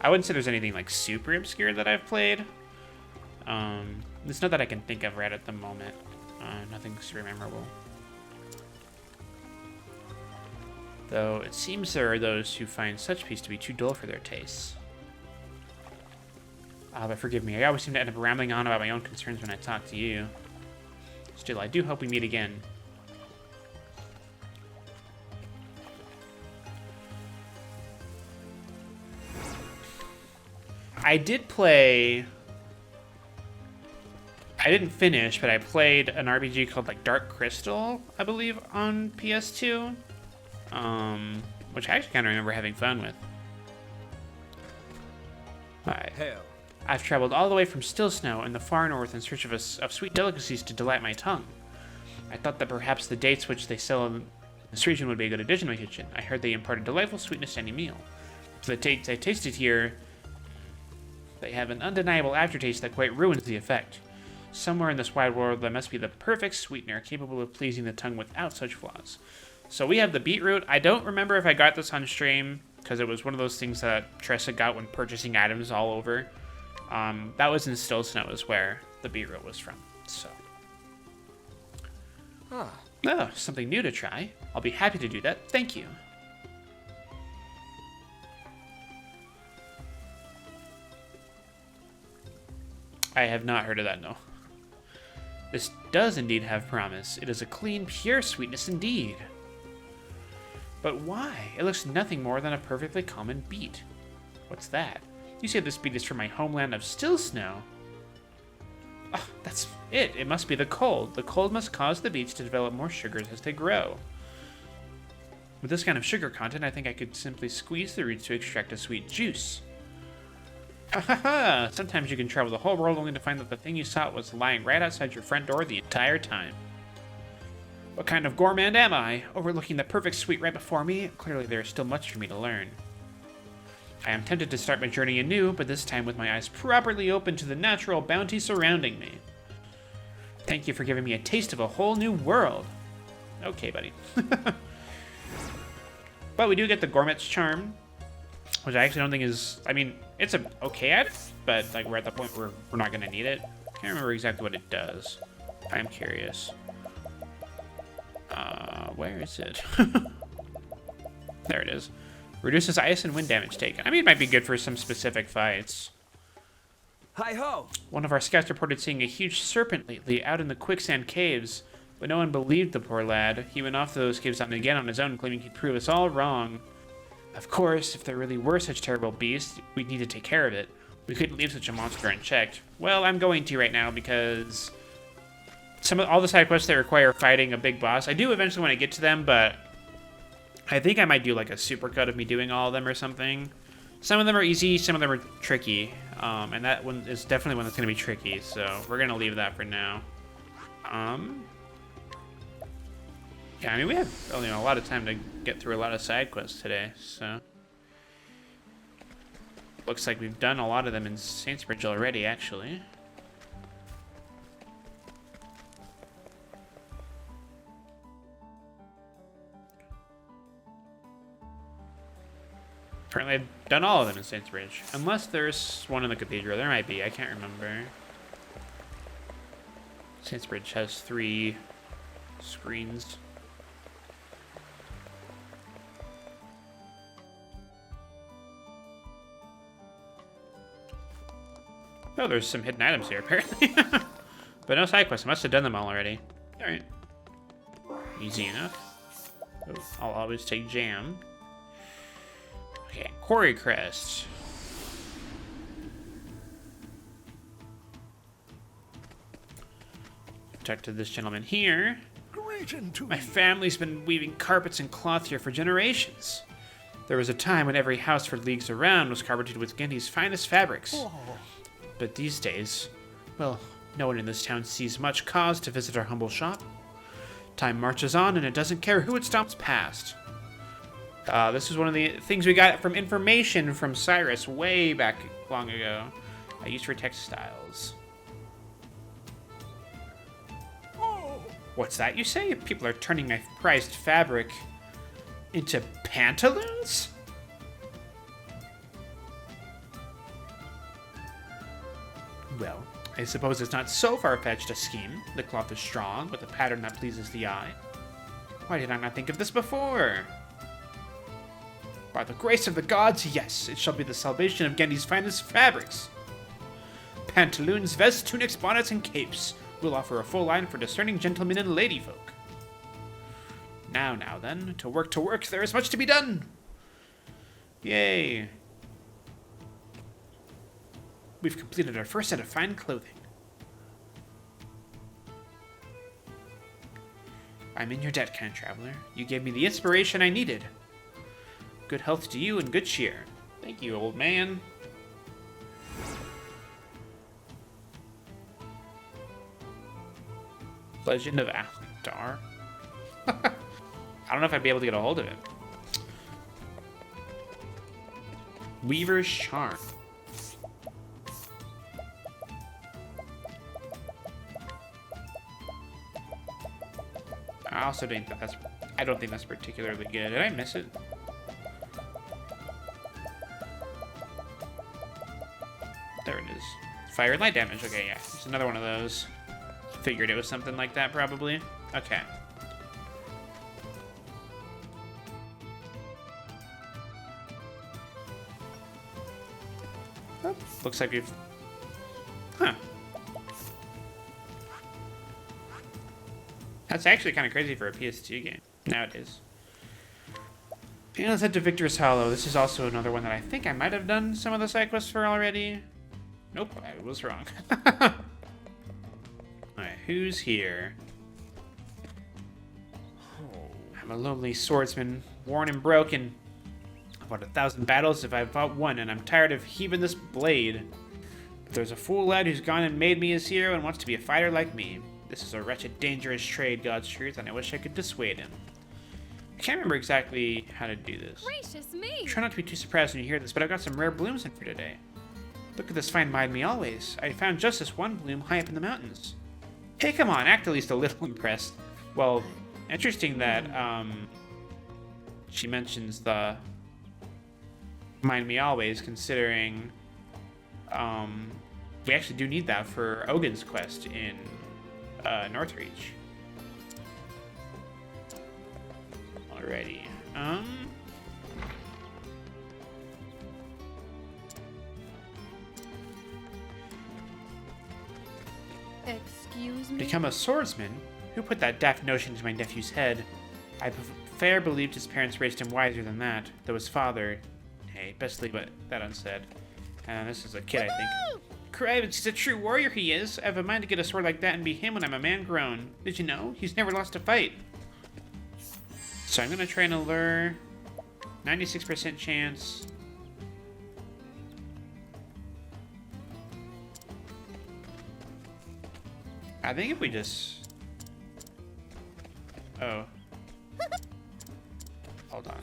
I wouldn't say there's anything like super obscure that I've played. It's not that I can think of right at the moment. Nothing super memorable. Though it seems there are those who find such peace to be too dull for their tastes. But forgive me, I always seem to end up rambling on about my own concerns when I talk to you. Still, I do hope we meet again. I did play... I didn't finish, but I played an RPG called like Dark Crystal, I believe, on PS2. Which I actually kind of remember having fun with. Alright. Hell. I've traveled all the way from Still Snow in the far north in search of sweet delicacies to delight my tongue. I thought that perhaps the dates which they sell in this region would be a good addition to my kitchen. I heard they impart a delightful sweetness to any meal. So the dates I tasted here, they have an undeniable aftertaste that quite ruins the effect. Somewhere in this wide world, there must be the perfect sweetener capable of pleasing the tongue without such flaws. So we have the beetroot. I don't remember if I got this on stream, because it was one of those things that Tressa got when purchasing items all over. That was in Still Snow is where the beetroot was from, so. Ah. Oh, something new to try. I'll be happy to do that. Thank you. I have not heard of that, no. This does indeed have promise. It is a clean, pure sweetness indeed. But why? It looks nothing more than a perfectly common beet. What's that? You say this beet is from my homeland of Still Snow. Oh, that's it. It must be the cold. The cold must cause the beets to develop more sugars as they grow. With this kind of sugar content, I think I could simply squeeze the roots to extract a sweet juice. Ha ha ha! Sometimes you can travel the whole world only to find that the thing you sought was lying right outside your front door the entire time. What kind of gourmand am I? Overlooking the perfect suite right before me? Clearly there is still much for me to learn. I am tempted to start my journey anew, but this time with my eyes properly open to the natural bounty surrounding me. Thank you for giving me a taste of a whole new world. Okay, buddy. But we do get the Gormet's charm, which I actually don't think is... I mean, it's a okay at it, but like we're at the point where we're not going to need it. Can't remember exactly what it does. I'm curious. Where is it? There it is. Reduces ice and wind damage taken. I mean, it might be good for some specific fights. Hi-ho! One of our scouts reported seeing a huge serpent lately out in the quicksand caves, but no one believed the poor lad. He went off to those caves out again on his own, claiming he'd prove us all wrong. Of course, if there really were such terrible beasts, we'd need to take care of it. We couldn't leave such a monster unchecked. Well, I'm going to right now because all the side quests that require fighting a big boss, I do eventually want to get to them, but I think I might do like a supercut of me doing all of them or something. Some of them are easy, some of them are tricky, and that one is definitely one that's going to be tricky, so we're going to leave that for now. Yeah, I mean, we have a lot of time to get through a lot of side quests today, so... Looks like we've done a lot of them in Saintsbridge already, actually. Apparently I've done all of them in Saintsbridge. Unless there's one in the cathedral. There might be. I can't remember. Saintsbridge has 3 screens. Oh, there's some hidden items here, apparently. But no side quests. I must have done them all already. Alright. Easy enough. Oh, I'll always take jam. Okay, Quarry Crest. Talk to this gentleman here. My family's been weaving carpets and cloth here for generations. There was a time when every house for leagues around was carpeted with Gendi's finest fabrics. But these days, well, no one in this town sees much cause to visit our humble shop. Time marches on, and it doesn't care who it stomps past. This is one of the things we got from information from Cyrus way back long ago. I used for textiles. What's that you say? People are turning my prized fabric into pantaloons? Well, I suppose it's not so far-fetched a scheme. The cloth is strong, with a pattern that pleases the eye. Why did I not think of this before? By the grace of the gods, yes, it shall be the salvation of Gendi's finest fabrics. Pantaloons, vests, tunics, bonnets, and capes. We'll offer a full line for discerning gentlemen and ladyfolk. Now then, to work, there is much to be done! Yay! We've completed our first set of fine clothing. I'm in your debt, kind traveler. You gave me the inspiration I needed. Good health to you and good cheer. Thank you, old man. Legend of Athtar. I don't know if I'd be able to get a hold of it. Weaver's Charm. I also don't think that's particularly good. Did I miss it? There it is. Fire and light damage. Okay, yeah. It's another one of those. Figured it was something like that, probably. Okay. Oh, looks like we've... Huh. That's actually kind of crazy for a PS2 game nowadays. And let's head to Victor's Hollow. This is also another one that I think I might have done some of the side quests for already. Nope, I was wrong. Alright, who's here? I'm a lonely swordsman, worn and broken. I've fought 1,000 battles if I've fought one, and I'm tired of heaving this blade. But there's a fool lad who's gone and made me his hero and wants to be a fighter like me. This is a wretched, dangerous trade, God's truth, and I wish I could dissuade him. I can't remember exactly how to do this. Gracious me! Try not to be too surprised when you hear this, but I've got some rare blooms in for today. Look at this find Mind Me Always. I found just this one bloom high up in the mountains. Hey, come on, act at least a little impressed. Well, interesting that, she mentions the Mind Me Always, considering, we actually do need that for Ogin's quest in, Northreach. Alrighty, Excuse me? Become a swordsman? Who put that daft notion into my nephew's head? I fair believed his parents raised him wiser than that, though his father... Hey, best leave that unsaid. This is a kid, I think. Crabs, he's a true warrior, he is. I have a mind to get a sword like that and be him when I'm a man grown. Did you know? He's never lost a fight. So I'm gonna try and allure. 96% chance. I think if we just... Oh. Hold on.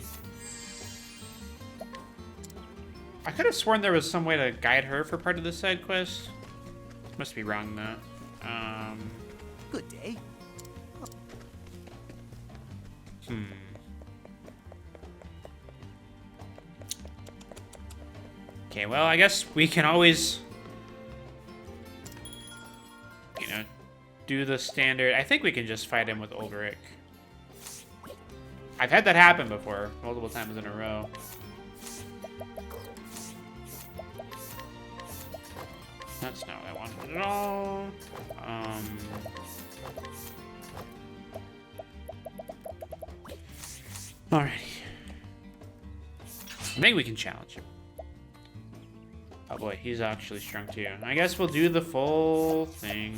I could have sworn there was some way to guide her for part of the side quest. Must be wrong, though. Good day. Okay, well, I guess we can always... You know, do the standard... I think we can just fight him with Ulrich. I've had that happen before, multiple times in a row. That's not what I wanted at all. Alrighty. Maybe we can challenge him. Oh boy, he's actually strong too. I guess we'll do the full thing.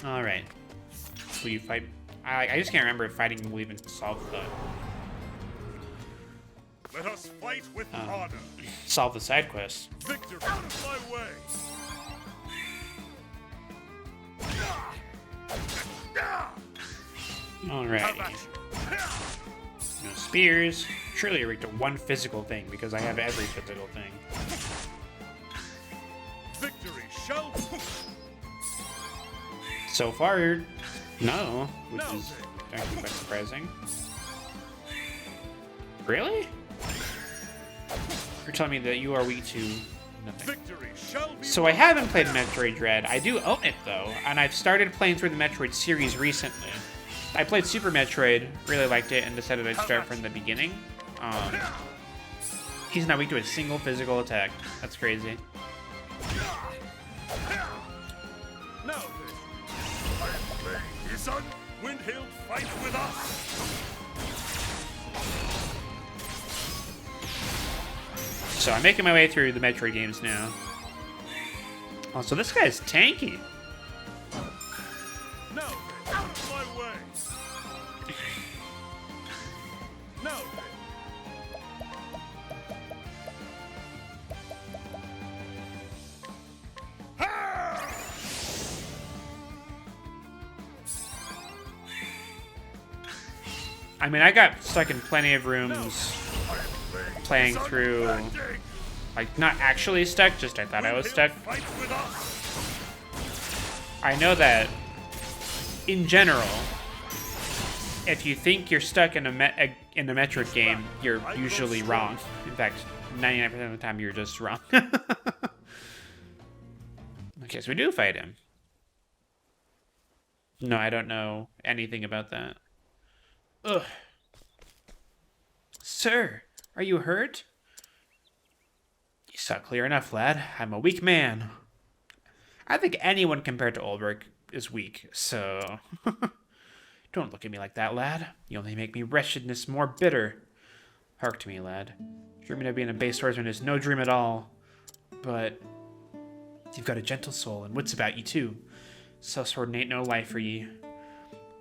Alright. Will you fight? I just can't remember if fighting will even solve the... Let us fight with honor. Solve the side quest. Victor, out of my way. Alrighty. No spears. Surely you're weak to one physical thing, because I have every physical thing. Victory shall... So far, no, which is actually quite surprising. Really? You're telling me that you are weak to nothing. Victory shall be... So I haven't played Metroid Dread. I do own it, though, and I've started playing through the Metroid series recently. I played Super Metroid, really liked it, and decided I'd start from the beginning. He's not weak to a single physical attack. That's crazy. Now then, I play his son. When he'll fight with us. So I'm making my way through the Metroid games now. Oh, so this guy's tanky. Now then, out of my way. Now then. I mean, I got stuck in plenty of rooms playing through, like, not actually stuck, just I thought I was stuck. I know that, in general, if you think you're stuck in a Metroid game, you're usually wrong. In fact, 99% of the time, you're just wrong. Okay, so we do fight him. No, I don't know anything about that. Ugh. Sir, are you hurt? You saw clear enough, lad. I'm a weak man. I think anyone compared to Ulrich is weak, so... Don't look at me like that, lad. You only make me wretchedness more bitter. Hark to me, lad. Dreaming of being a base swordsman is no dream at all. But you've got a gentle soul and wits about you, too. Self-swording ain't no life for ye.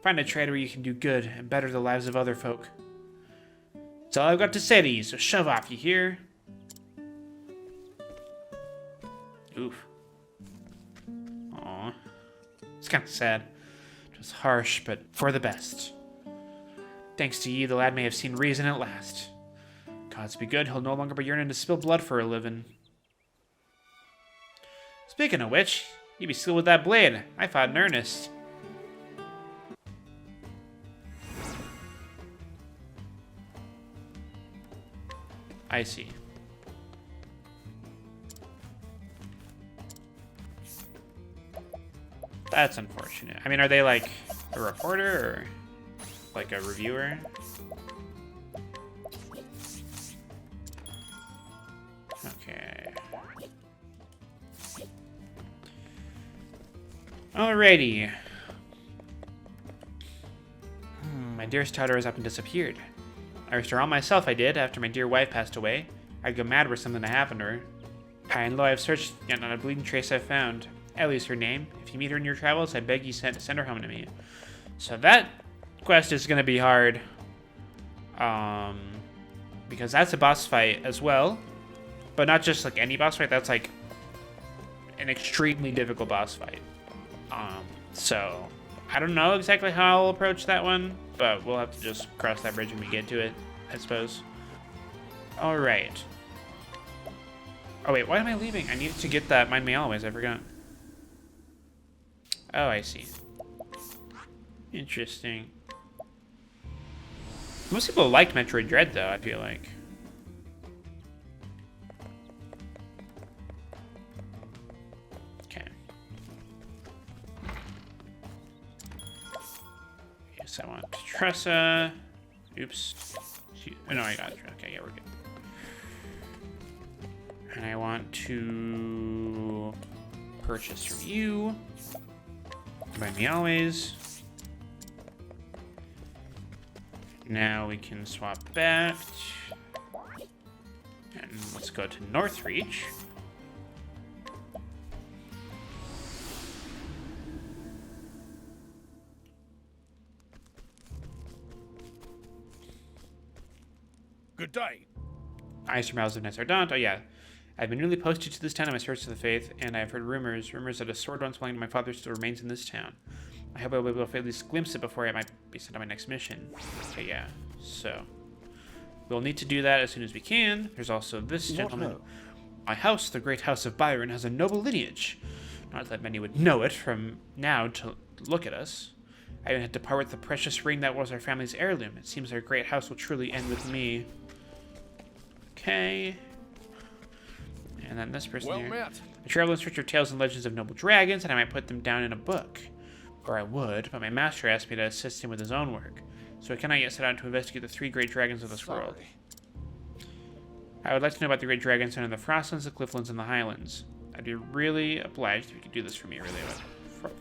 Find a trade where you can do good and better the lives of other folk. That's all I've got to say to you, so shove off, you hear? Oof. Aw. It's kind of sad. Just harsh, but for the best. Thanks to ye, the lad may have seen reason at last. Gods be good, he'll no longer be yearning to spill blood for a living. Speaking of which, you be skilled with that blade. I fought in earnest. I see. That's unfortunate. I mean, are they like a reporter or like a reviewer? Okay. Alrighty. My dearest daughter has up and disappeared. I raised her all myself, I did, after my dear wife passed away. I'd go mad were something to happen to her. High and low I've searched, yet not a bleeding trace I've found. Ellie's her name. If you meet her in your travels, I beg you send her home to me. So that quest is going to be hard. Because that's a boss fight as well. But not just like any boss fight, that's like an extremely difficult boss fight. So I don't know exactly how I'll approach that one, but we'll have to just cross that bridge when we get to it, I suppose. Alright. Oh wait, why am I leaving? I need to get that Mind Me Always, I forgot. Oh, I see. Interesting. Most people liked Metroid Dread, though, I feel like. Okay. Yes, I want Tressa. Oops. Oh, no, I got it. Okay, yeah, we're good. And I want to purchase from you. Mind Me Always. Now we can swap back. And let's go to Northreach. Good day. Eyes from Mouths of Nesardant. Oh, yeah. I've been newly posted to this town on my search for the faith, and I've heard rumors that a sword once belonging to my father still remains in this town. I hope I'll be able to at least glimpse it before I might be sent on my next mission. Okay, yeah. So, we'll need to do that as soon as we can. There's also this gentleman. My house, the great house of Byron, has a noble lineage. Not that many would know it from now to look at us. I even had to part with the precious ring that was our family's heirloom. It seems our great house will truly end with me. Okay. And then this person here. I travel in search of tales and legends of noble dragons, and I might put them down in a book. Or I would, but my master asked me to assist him with his own work. So I cannot yet set out to investigate the three great dragons of this world. I would like to know about the great dragons found in the Frostlands, the Clifflands, and the Highlands. I'd be really obliged if you could do this for me, really.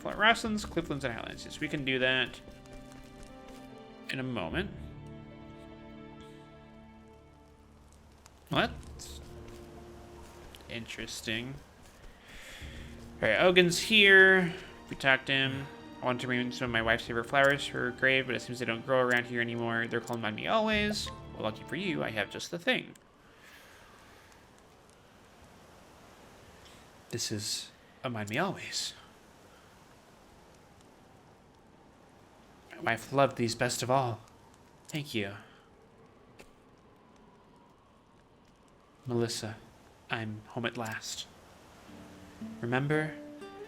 Frostlands, Clifflands, and Highlands. Yes, we can do that in a moment. What? Interesting. Alright, Ogun's here. We talked to him. I want to bring some of my wife's favorite flowers for her grave, but it seems they don't grow around here anymore. They're called Mind Me Always. Well, lucky for you, I have just the thing. This is a Mind Me Always. My wife loved these best of all. Thank you. Melissa, I'm home at last. Remember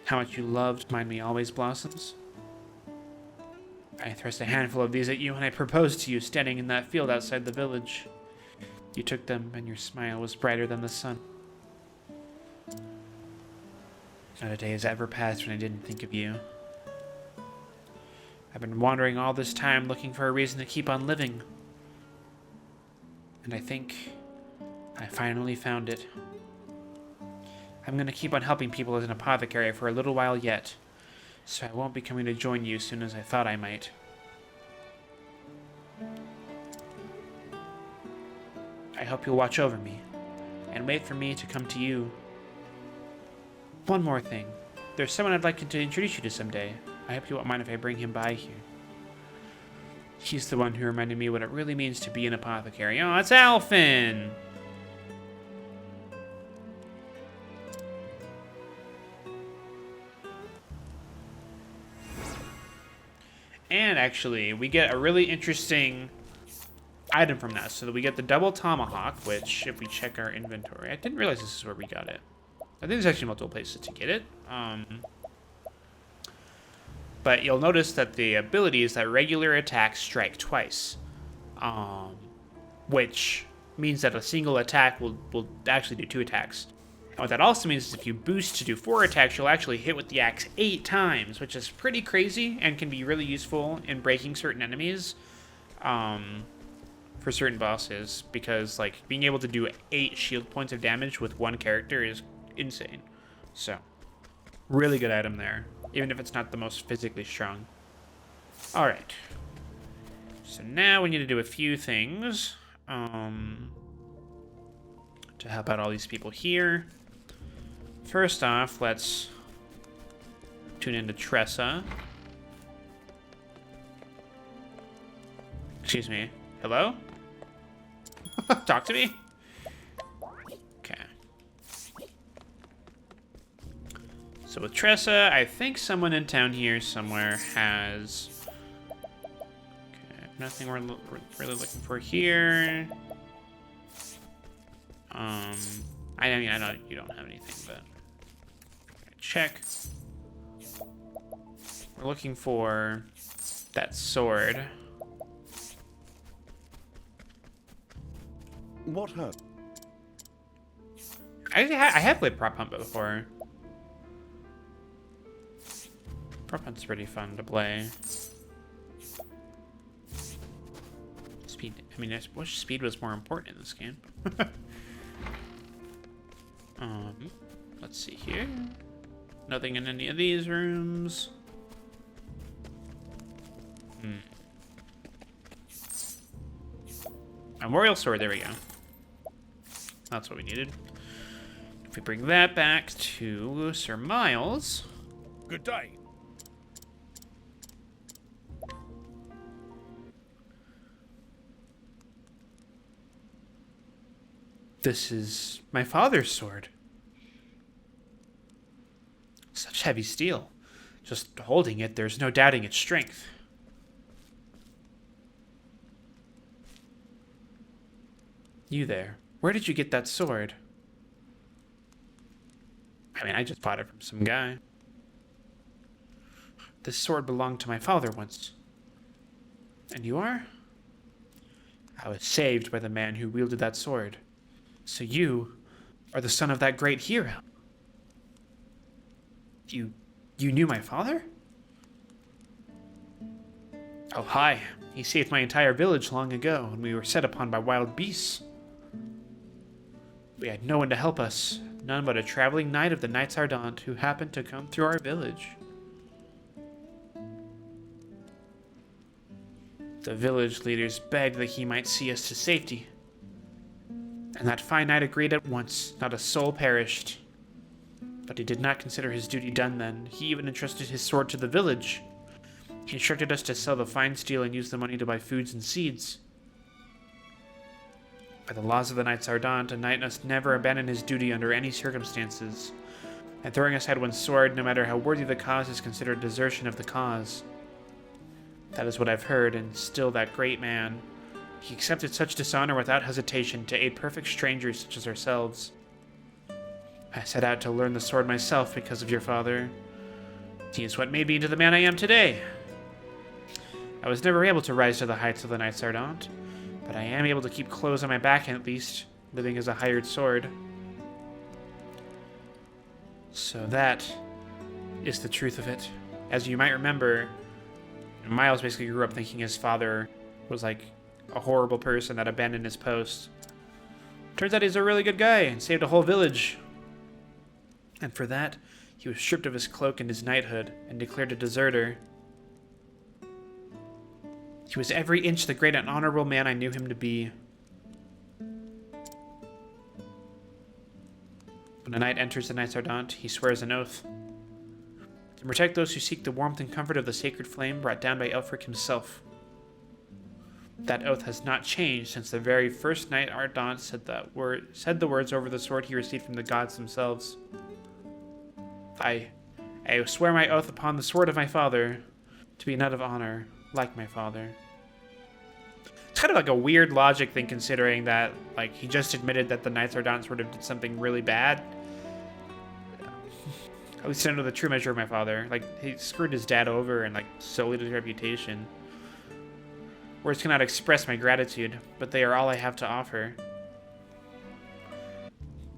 how much you loved Mind Me Always blossoms? I thrust a handful of these at you and I proposed to you standing in that field outside the village. You took them and your smile was brighter than the sun. Not a day has ever passed when I didn't think of you. I've been wandering all this time looking for a reason to keep on living. And I think I finally found it. I'm going to keep on helping people as an apothecary for a little while yet, so I won't be coming to join you as soon as I thought I might. I hope you'll watch over me, and wait for me to come to you. One more thing. There's someone I'd like to introduce you to someday. I hope you won't mind if I bring him by here. He's the one who reminded me what it really means to be an apothecary. Oh, it's Alphen! And actually, we get a really interesting item from that. So that we get the double tomahawk, which, if we check our inventory, I didn't realize this is where we got it. I think there's actually multiple places to get it. But you'll notice that the ability is that regular attacks strike twice. Which means that a single attack will actually do 2 attacks. And what that also means is if you boost to do 4 attacks, you'll actually hit with the axe 8 times, which is pretty crazy and can be really useful in breaking certain enemies. For certain bosses, because like being able to do 8 shield points of damage with one character is insane. So, really good item there, even if it's not the most physically strong. Alright. So now we need to do a few things to help out all these people here. First off, let's tune into Tressa. Excuse me. Hello? Talk to me? Okay. So with Tressa, I think someone in town here somewhere has... Okay, nothing we're really looking for here. I mean, I know you don't have anything, but... Check. We're looking for that sword. What happened? I have played Prop Hunt before. Prop Hunt's pretty fun to play. Speed. I mean, I wish speed was more important in this game. Let's see here. Nothing in any of these rooms. Memorial sword. There we go. That's what we needed. If we bring that back to Sir Miles. Good day. This is my father's sword. Such heavy steel. Just holding it, there's no doubting its strength. You there. Where did you get that sword? I mean, I just bought it from some guy. This sword belonged to my father once. And you are? I was saved by the man who wielded that sword. So you are the son of that great hero. You knew my father? Oh, hi. He saved my entire village long ago when we were set upon by wild beasts. We had no one to help us, none but a traveling knight of the Knights Ardent who happened to come through our village. The village leaders begged that he might see us to safety. And that fine knight agreed at once, not a soul perished. But he did not consider his duty done then. He even entrusted his sword to the village. He instructed us to sell the fine steel and use the money to buy foods and seeds. By the laws of the Knights Ardent, a knight must never abandon his duty under any circumstances. And throwing aside one's sword, no matter how worthy the cause, is considered desertion of the cause. That is what I've heard, and still that great man. He accepted such dishonor without hesitation to aid perfect strangers such as ourselves. I set out to learn the sword myself because of your father. He is what made me into the man I am today. I was never able to rise to the heights of the Knights Ardent, but I am able to keep clothes on my back at least, living as a hired sword. So that is the truth of it. As you might remember, Miles basically grew up thinking his father was like a horrible person that abandoned his post. Turns out he's a really good guy and saved a whole village. And for that, he was stripped of his cloak and his knighthood and declared a deserter. He was every inch the great and honorable man I knew him to be. a knight enters the Knight's Ardent, he swears an oath to protect those who seek the warmth and comfort of the sacred flame brought down by Elfric himself. That oath has not changed since the very first Knight Ardent said the words over the sword he received from the gods themselves. I swear my oath upon the sword of my father to be a knight of honor, like my father. It's kind of like a weird logic thing, considering that, like, he just admitted that the Knights Ardent sort of did something really bad. At least I know the true measure of my father. Like, he screwed his dad over and, like, sullied his reputation. Words cannot express my gratitude, but they are all I have to offer.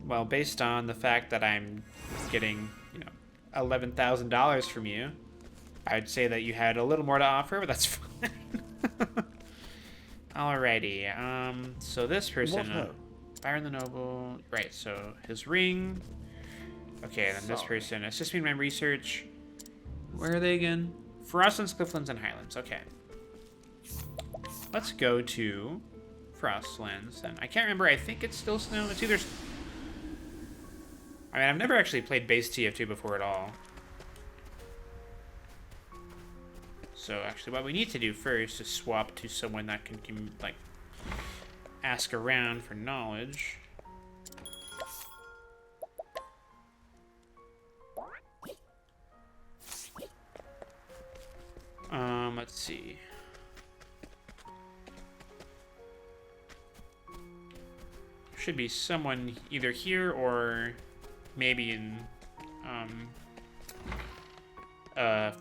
Well, based on the fact that I'm getting, $11,000 from you, I'd say that you had a little more to offer, but that's fine. Alrighty, so this person, Byron the Noble, right, so his ring. Okay, then this person, assist me in my research. Where are they again? Frostlands, Clifflands, and Highlands, okay. Let's go to Frostlands, then. I can't remember, I think it's still snow. It's either... I mean, I've never actually played base TF2 before at all. So, actually, what we need to do first is swap to someone that can like, ask around for knowledge. Let's see. Should be someone either here or maybe in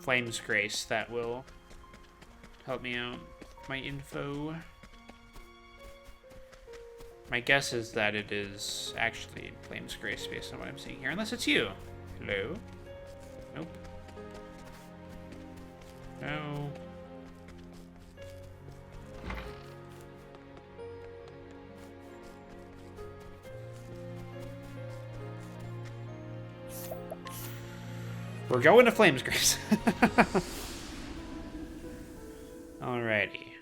Flame's Grace that will help me out. My info. My guess is that it is actually in Flame's Grace based on what I'm seeing here, unless it's you. Hello? Nope. No. We're going to Flame's Grace. Alrighty.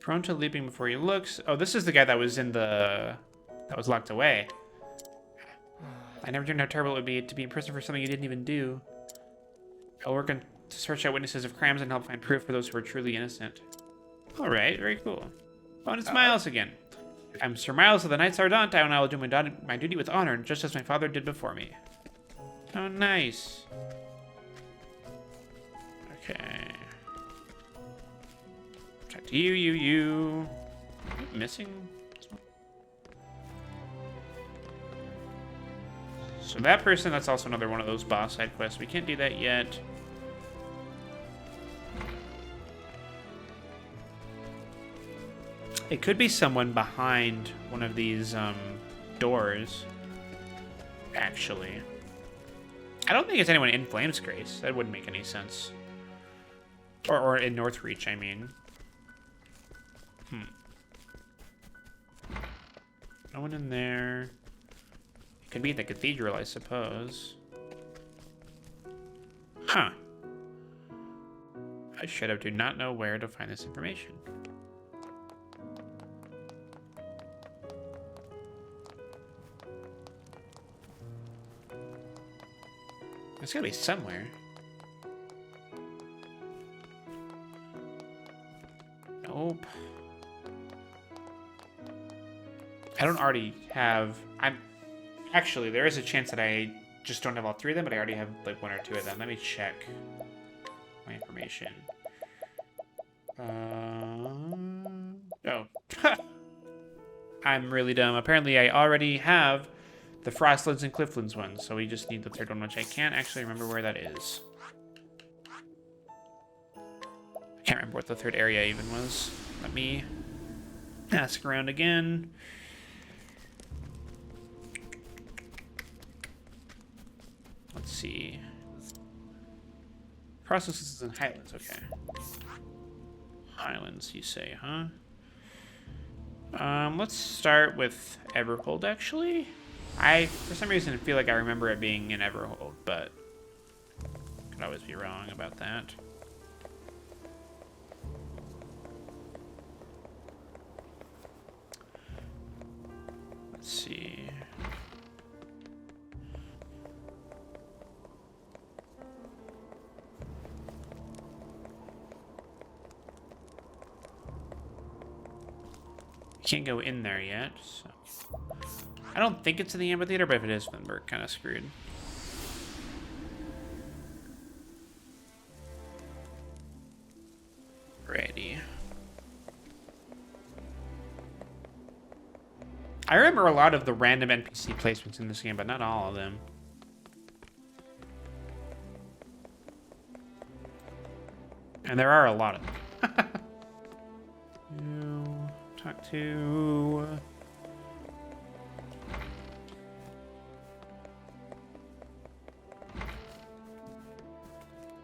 Prone to leaping before he looks. Oh, this is the guy that was in the... that was locked away. I never dreamed how terrible it would be to be in prison for something you didn't even do. I'll work on to search out witnesses of crimes and help find proof for those who are truly innocent. Alright, very cool. Oh, and it's Miles again. I'm Sir Miles of the Knights Ardent, and I will do my duty with honor, just as my father did before me. Oh, nice. Okay. Talk to you. Missing? So that person, that's also another one of those boss side quests. We can't do that yet. It could be someone behind one of these doors, actually. I don't think it's anyone in Flame's Grace. That wouldn't make any sense. Or in Northreach, I mean. No one in there. It could be the cathedral, I suppose. Huh. I should have do not know where to find this information. It's gotta be somewhere. Nope. I don't already have... Actually, there is a chance that I just don't have all three of them, but I already have like one or two of them. Let me check my information. Oh. I'm really dumb. Apparently, I already have the Frostlands and Clifflands one, so we just need the third one, which I can't actually remember where that is. I can't remember what the third area even was. Let me ask around again. Let's see. Processes in Highlands, okay. Highlands, you say, huh? Let's start with Everhold, actually. For some reason, feel like I remember it being in Everhold, but could always be wrong about that. Let's see. Can't go in there yet, so I don't think it's in the amphitheater, but if it is, then we're kind of screwed. Ready. I remember a lot of the random NPC placements in this game, but not all of them. And there are a lot of them. You talk to...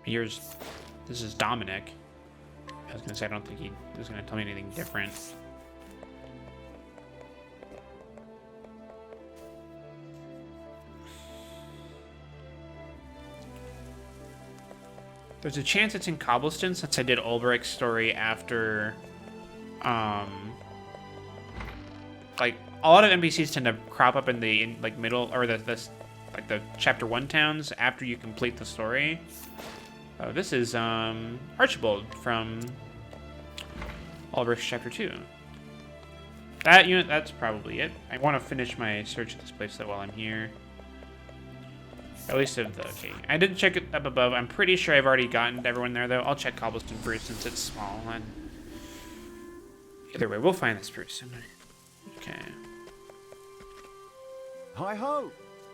Here's... This is Dominic. I was gonna say, I don't think he was gonna tell me anything different. There's a chance it's in Cobblestone since I did Ulbricht's story after, like a lot of NPCs tend to crop up in the middle or the chapter 1 towns after you complete the story. Oh, this is Archibald from Ulbricht's chapter 2. That unit, that's probably it. I want to finish my search of this place though while I'm here. At least of the... Okay, I didn't check it up above. I'm pretty sure I've already gotten everyone there, though. I'll check Cobblestone first since it's small. And either way, we'll find this person. Okay. Hi-ho!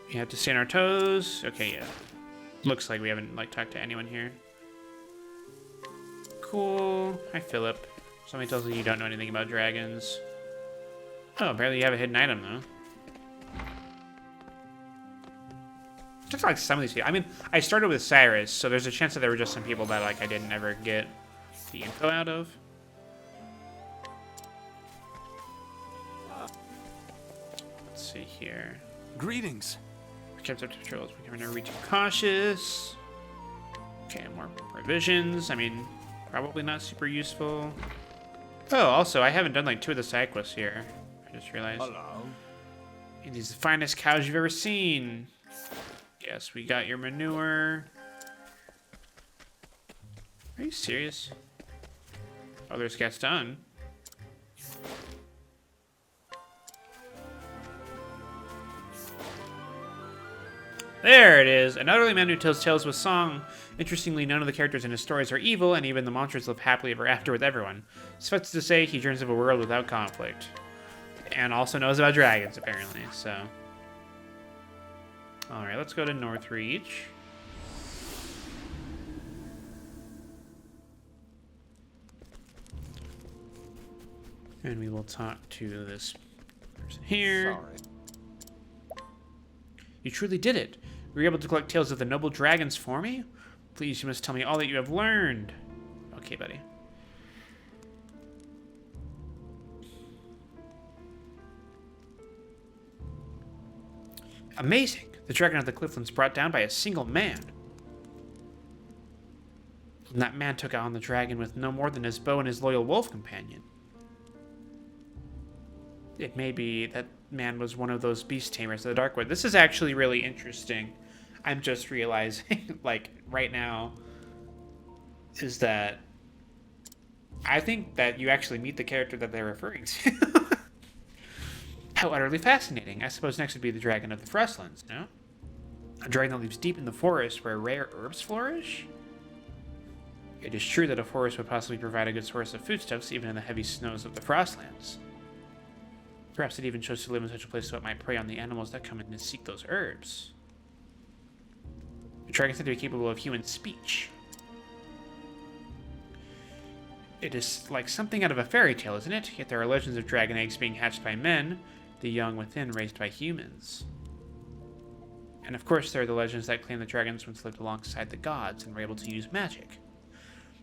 We have to stay on our toes. Okay, yeah. Looks like we haven't, talked to anyone here. Cool. Hi, Philip. Somebody tells me you don't know anything about dragons. Oh, apparently you have a hidden item, though. Just like some of these people. I mean, I started with Cyrus, so there's a chance that there were just some people that I didn't ever get the info out of. Let's see here. Greetings. We kept up to patrols. We're never be too cautious. Okay, more provisions. I mean, probably not super useful. Oh, also, I haven't done 2 of the side quests here. I just realized. Hello. These are the finest cows you've ever seen. Yes, we got your manure. Are you serious? Oh, there's Gaston. There it is. An elderly man who tells tales with song. Interestingly, none of the characters in his stories are evil, and even the monsters live happily ever after with everyone. Suffice to say, he dreams of a world without conflict. And also knows about dragons, apparently, so... Alright, let's go to Northreach. And we will talk to this person here. Sorry. You truly did it. Were you able to collect tales of the noble dragons for me? Please, you must tell me all that you have learned. Okay, buddy. Amazing. The dragon of the Clifflands brought down by a single man. And that man took on the dragon with no more than his bow and his loyal wolf companion. It may be that man was one of those beast tamers of the Darkwood. This is actually really interesting. I'm just realizing, right now, is that I think that you actually meet the character that they're referring to. How utterly fascinating. I suppose next would be the dragon of the Freshlands, no? A dragon that lives deep in the forest where rare herbs flourish? It is true that a forest would possibly provide a good source of foodstuffs even in the heavy snows of the Freshlands. Perhaps it even chose to live in such a place so it might prey on the animals that come in and seek those herbs. The dragon said to be capable of human speech. It is like something out of a fairy tale, isn't it? Yet there are legends of dragon eggs being hatched by men, the young within raised by humans. And of course there are the legends that claim the dragons once lived alongside the gods and were able to use magic.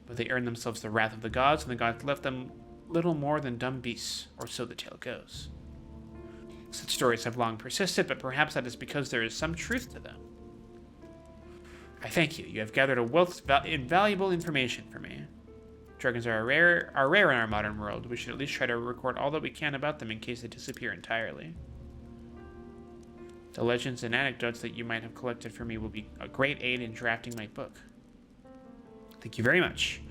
But they earned themselves the wrath of the gods, and the gods left them little more than dumb beasts, or so the tale goes. Such stories have long persisted, but perhaps that is because there is some truth to them. I thank you. You have gathered a wealth of invaluable information for me. Dragons are rare in our modern world. We should at least try to record all that we can about them in case they disappear entirely. The legends and anecdotes that you might have collected for me will be a great aid in drafting my book. Thank you very much.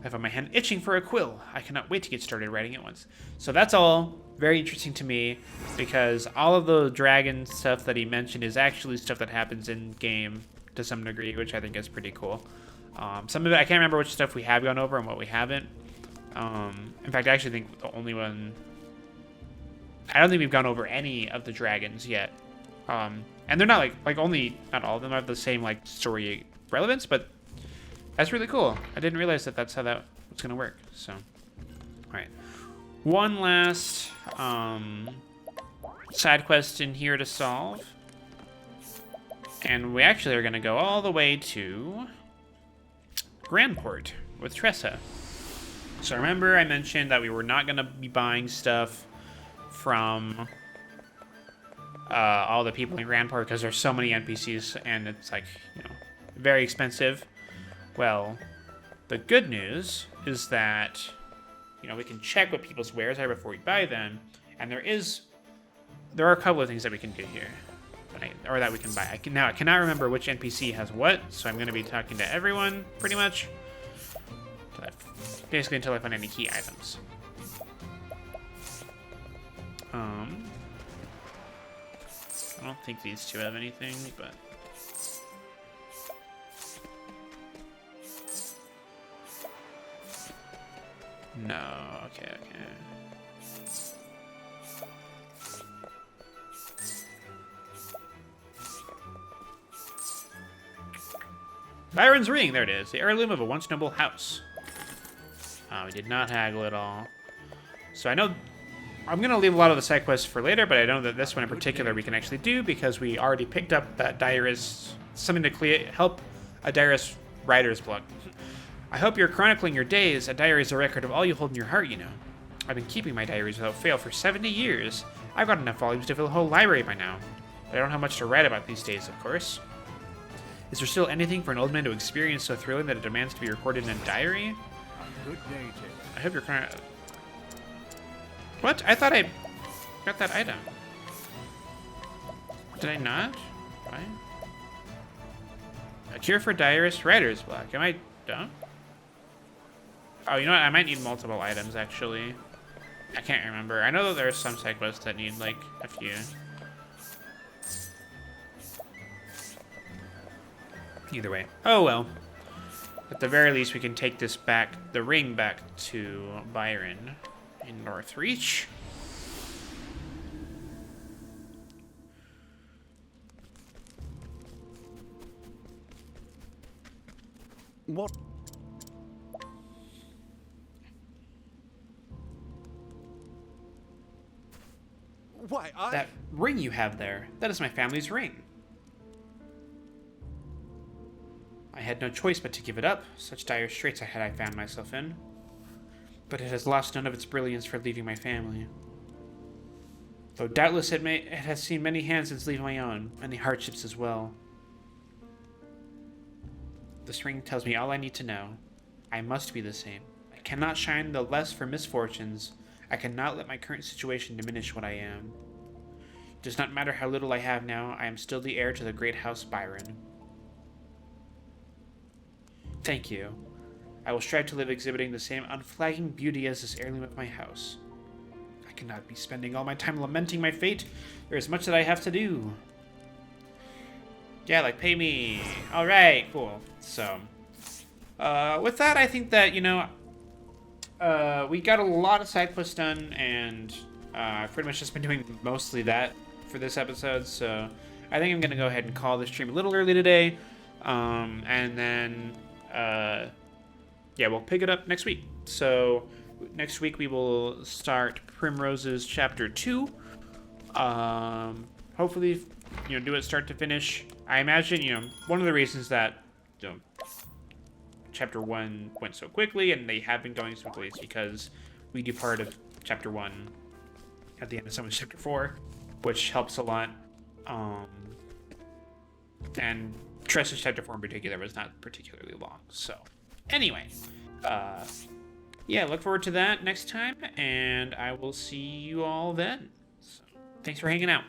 I found my hand itching for a quill. I cannot wait to get started writing it once. So that's all very interesting to me, because all of the dragon stuff that he mentioned is actually stuff that happens in game to some degree, which I think is pretty cool. Some of it, I can't remember which stuff we have gone over and what we haven't. In fact, I actually think the only one... I don't think we've gone over any of the dragons yet. And they're not not all of them have the same like story relevance, but that's really cool. I didn't realize that that's how that was gonna work. So, all right, one last side quest in here to solve, and we actually are gonna go all the way to Grandport with Tressa. So remember, I mentioned that we were not gonna be buying stuff from all the people in Grandport because there's so many NPCs and it's like, very expensive. Well, the good news is that, we can check what people's wares are before we buy them, and there are a couple of things that we can do here, or that we can buy. I cannot remember which NPC has what, so I'm going to be talking to everyone pretty much, basically until I find any key items. I don't think these two have anything, but... No, okay. Byron's ring, there it is. The heirloom of a once noble house. We did not haggle at all. So I know... I'm going to leave a lot of the side quests for later, but I know that this one in particular we can actually do because we already picked up that diarist... Something to help a diarist writer's block. I hope you're chronicling your days. A diary is a record of all you hold in your heart, I've been keeping my diaries without fail for 70 years. I've got enough volumes to fill a whole library by now. But I don't have much to write about these days, of course. Is there still anything for an old man to experience so thrilling that it demands to be recorded in a diary? Good day, Jake. I hope you're What? I thought I got that item. Did I not? Why? A cure for diarist writer's block. Am I dumb? Oh, you know what? I might need multiple items, actually. I can't remember. I know that there are some side quests that need, like, a few. Either way. Oh, well. At the very least, we can take this back, the ring back to Byron in Northreach. What? Why, That ring you have there, that is my family's ring. I had no choice but to give it up. Such dire straits I found myself in. But it has lost none of its brilliance for leaving my family. Though doubtless it has seen many hands since leaving my own, many hardships as well. This ring tells me all I need to know. I must be the same. I cannot shine the less for misfortunes. I cannot let my current situation diminish what I am. It does not matter how little I have now, I am still the heir to the great house Byron. Thank you. I will strive to live exhibiting the same unflagging beauty as this heirloom of my house. I cannot be spending all my time lamenting my fate. There is much that I have to do. Yeah, like, pay me. Alright, cool. So, with that, I think that, we got a lot of side quests done, and I've pretty much just been doing mostly that for this episode, so I think I'm going to go ahead and call this stream a little early today, and then, yeah, we'll pick it up next week. So, next week we will start Primrose's Chapter 2, hopefully, do it start to finish. I imagine, one of the reasons that, Chapter 1 went so quickly, and they have been going so quickly, is because we do part of Chapter 1 at the end of someone's Chapter 4, which helps a lot. And Tressa's Chapter 4 in particular was not particularly long. So, anyway, yeah, look forward to that next time, and I will see you all then. So, thanks for hanging out.